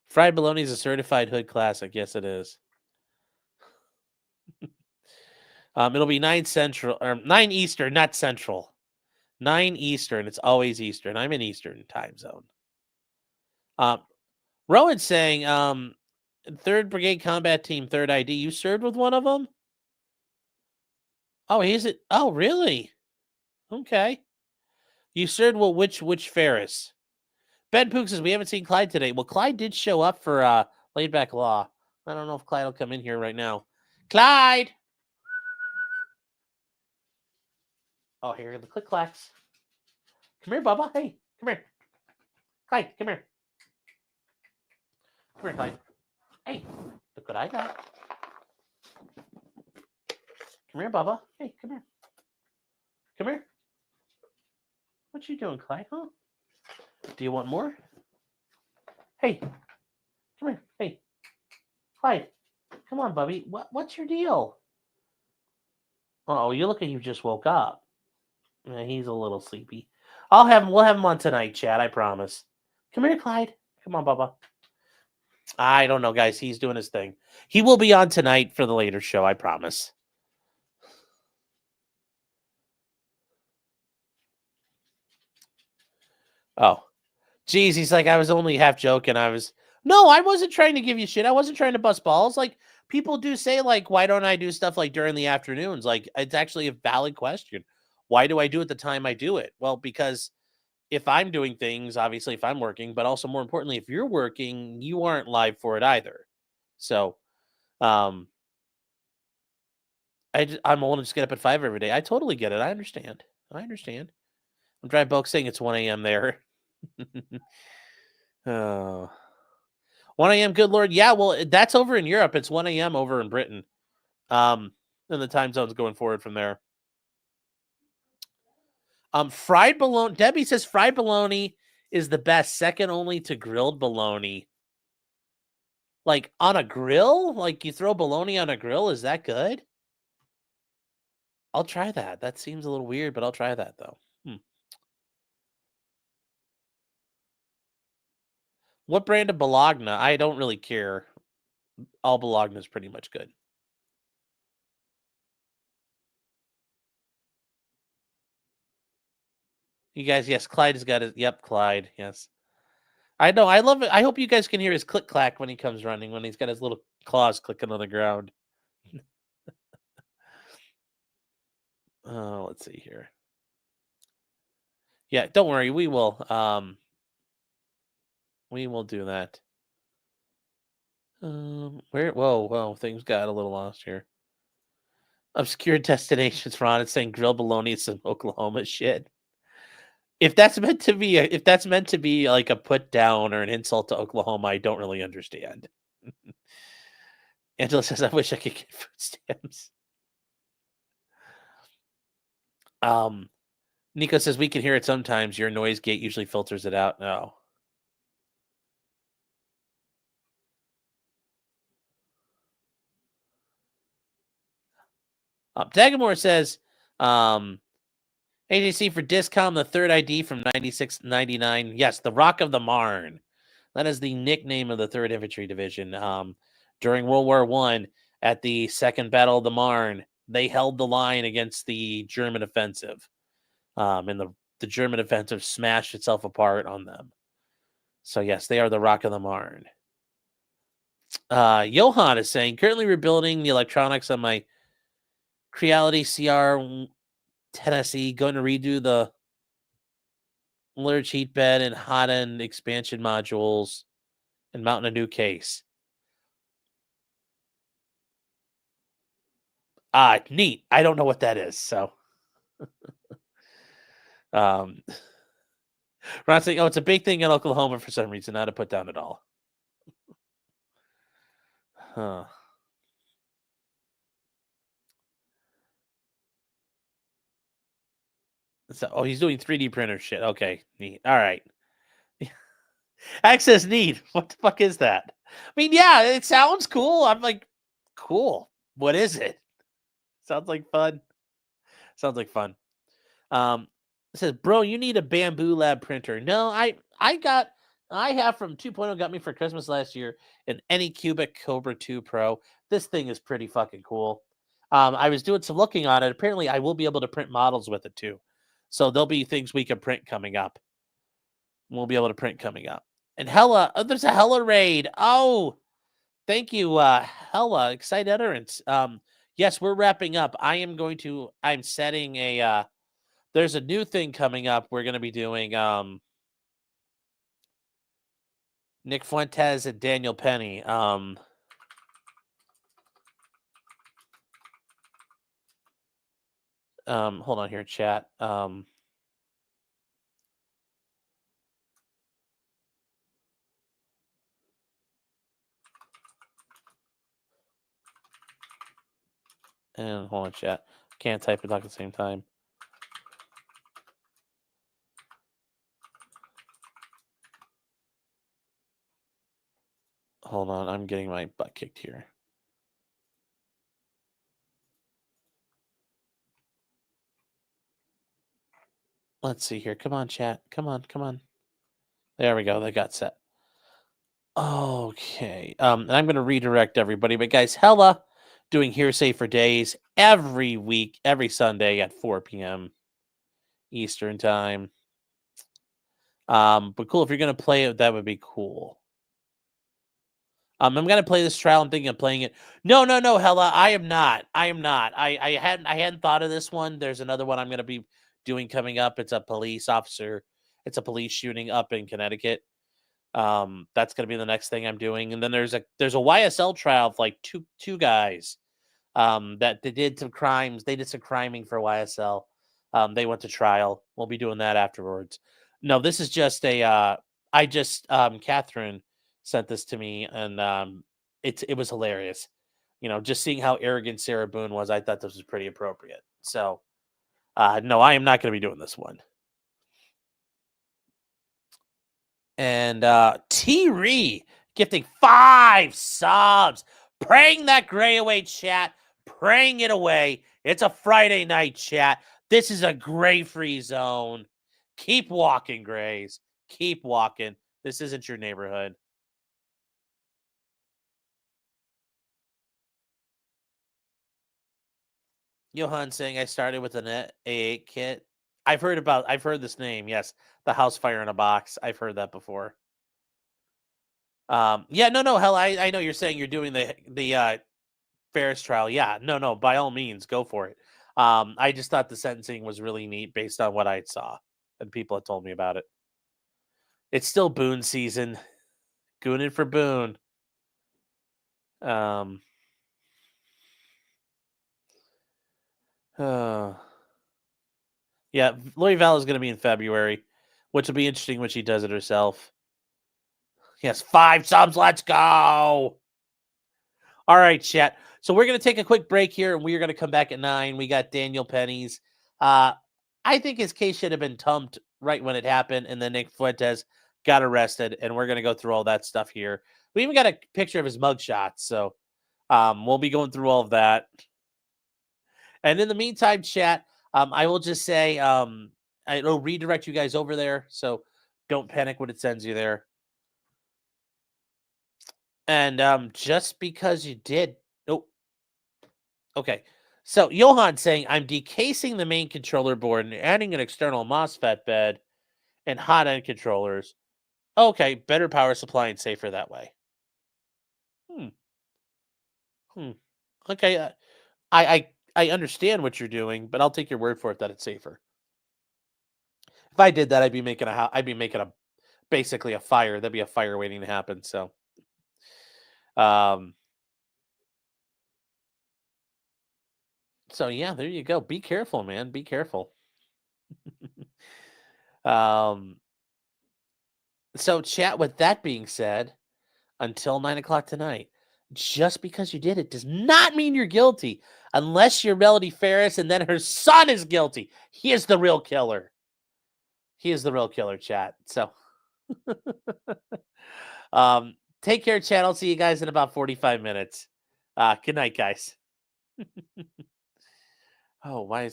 Speaker 1: Fried bologna is a certified hood classic. Yes, it is. It'll be 9 Central or 9 Eastern, not Central. 9 Eastern. It's always Eastern. I'm in Eastern time zone. Rowan's saying, 3rd Brigade Combat Team, 3rd ID. You served with one of them? Oh, he's it. Oh, really? Okay. You served with which Ferris? Ben Pook says we haven't seen Clyde today. Well, Clyde did show up for laid back law. I don't know if Clyde will come in here right now. Clyde! Oh, here, the click clacks. Come here, Bubba. Hey, come here. Clyde, come here. Come here, Clyde. Hey, look what I got. Come here, Bubba. Hey, come here. Come here. What you doing, Clyde, huh? Do you want more? Hey, come here. Hey, Clyde, come on, Bubby. What's your deal? Oh, you look like you just woke up. Yeah, he's a little sleepy. We'll have him on tonight, Chad. I promise. Come here, Clyde. Come on, Bubba. I don't know, guys. He's doing his thing. He will be on tonight for the later show. I promise. Oh, geez. He's like, I was only half joking. No, I wasn't trying to give you shit. I wasn't trying to bust balls. Like, people do say, like, why don't I do stuff like during the afternoons? Like, it's actually a valid question. Why do I do it the time I do it? Well, because if I'm doing things, obviously, if I'm working, but also more importantly, if you're working, you aren't live for it either. So, I'm willing to just get up at 5 every day. I totally get it. I understand. I'm driving Bulk saying it's 1 a.m. there. Oh. 1 a.m. Good Lord. Yeah, well, that's over in Europe. It's 1 a.m. over in Britain. And the time zone's going forward from there. Fried bologna. Debbie says fried bologna is the best, second only to grilled bologna. Like on a grill? Like you throw bologna on a grill? Is that good? I'll try that. That seems a little weird, but I'll try that though. What brand of bologna? I don't really care. All bologna is pretty much good. You guys, yes, Clyde has got his. Yep, Clyde. Yes, I know. I love it. I hope you guys can hear his click clack when he comes running. When he's got his little claws clicking on the ground. Oh, let's see here. Yeah, don't worry. We will. We will do that. Where? Whoa! Things got a little lost here. Obscure destinations, Ron. It's saying grilled bologna is some Oklahoma shit. If that's meant to be like a put down or an insult to Oklahoma, I don't really understand. Angela says, "I wish I could get food stamps." Nico says we can hear it sometimes. Your noise gate usually filters it out. No. Dagamore says, AJC for Discom, the third ID from 96-99. Yes, the Rock of the Marne. That is the nickname of the 3rd Infantry Division. During World War I, at the Second Battle of the Marne, they held the line against the German offensive. And the German offensive smashed itself apart on them. So, yes, they are the Rock of the Marne. Johan is saying, currently rebuilding the electronics on my Creality CR Tennessee, going to redo the Lurch heat bed and hot end expansion modules and mounting a new case. Neat. I don't know what that is, so. Ron saying, it's a big thing in Oklahoma for some reason, not to put down at all. Huh. So, he's doing 3D printer shit. Okay, neat. All right. Access need. What the fuck is that? I mean, yeah, it sounds cool. I'm like, cool. What is it? Sounds like fun. It says, bro, you need a Bamboo Lab printer. No, I have from 2.0 got me for Christmas last year an Anycubic Cobra 2 Pro. This thing is pretty fucking cool. I was doing some looking on it. Apparently, I will be able to print models with it too. So there'll be things we can print coming up. We'll be able to print coming up. And Hella, there's a Hella raid. Oh, thank you, Hella. Excited utterance. Yes, we're wrapping up. I'm setting a, there's a new thing coming up. We're going to be doing Nick Fuentes and Daniel Penny. Hold on here, chat. And hold on, chat. Can't type and talk at the same time. Hold on, I'm getting my butt kicked here. Let's see here. Come on, chat. Come on. There we go. They got set. Okay. And I'm going to redirect everybody. But guys, Hella doing Hearsay for Days every week, every Sunday at 4 p.m. Eastern time. But cool, if you're gonna play it, that would be cool. I'm gonna play this trial. I'm thinking of playing it. No, Hella, I am not. I hadn't thought of this one. There's another one I'm gonna be doing coming up. It's a police officer. It's a police shooting up in Connecticut. That's gonna be the next thing I'm doing. And then there's a YSL trial of like two guys that they did some crimes. They did some criming for YSL. They went to trial. We'll be doing that afterwards. No, this is just a Catherine sent this to me, and it was hilarious. You know, just seeing how arrogant Sarah Boone was, I thought this was pretty appropriate. So no, I am not going to be doing this one. And T. Ree gifting 5 subs. Praying that gray away, chat. Praying it away. It's a Friday night, chat. This is a gray-free zone. Keep walking, Grays. Keep walking. This isn't your neighborhood. Johan saying I started with an A8 kit. I've heard this name. Yes, the house fire in a box. I've heard that before. Yeah, no, hell, I know you're saying you're doing the Ferris trial. Yeah, no, by all means, go for it. I just thought the sentencing was really neat based on what I saw and people had told me about it. It's still Boone season. Gooning for Boone. Yeah, Lori Val is going to be in February, which will be interesting when she does it herself. Yes, 5 subs. Let's go. All right, chat. So we're going to take a quick break here, and we're going to come back at 9. We got Daniel Penny's. I think his case should have been tumped right when it happened, and then Nick Fuentes got arrested, and we're going to go through all that stuff here. We even got a picture of his mugshot, so we'll be going through all of that. And in the meantime, chat, I will just say it'll redirect you guys over there, so don't panic when it sends you there. And just because you did... Oh, okay. So Johan saying, I'm decasing the main controller board and adding an external MOSFET bed and hot end controllers. Okay, better power supply and safer that way. Okay, I understand what you're doing, but I'll take your word for it that it's safer. If I did that, I'd be making basically a fire. There'd be a fire waiting to happen. So, so yeah, there you go. Be careful, man. Be careful. So chat, with that being said, until 9 o'clock tonight, just because you did it does not mean you're guilty unless you're Melody Ferris and then her son is guilty. He is the real killer. He is the real killer, chat. So take care, chat. I'll see you guys in about 45 minutes. Good night, guys. Why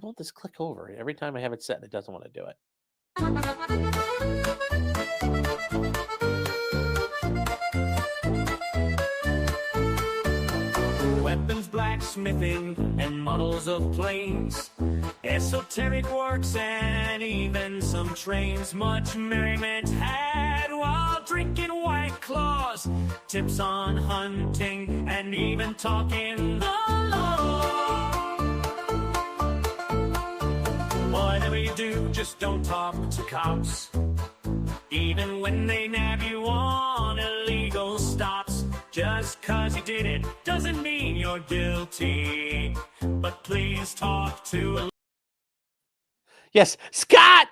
Speaker 1: won't this click over? Every time I have it set, it doesn't want to do it.
Speaker 12: Weapons, blacksmithing, and models of planes, esoteric works, and even some trains. Much merriment had while drinking White Claws, tips on hunting, and even talking the law. Whatever you do, just don't talk to cops, even when they nab you on illegal stops. Just 'cause you did it doesn't mean you're guilty, but please talk to a...
Speaker 1: Yes, Scott,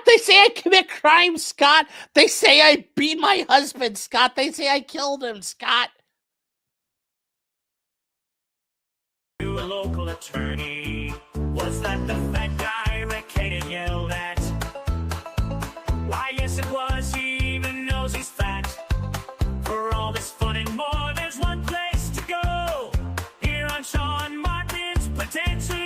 Speaker 1: they say I commit crimes, Scott. They say I beat my husband, Scott. They say I killed him, Scott.
Speaker 12: To a local attorney. Was that the fat guy Rick hated yelled at? Why, yes it was. He even knows he's fat. For all this fun and more, there's one place to go. Here on Sean Martin's Potential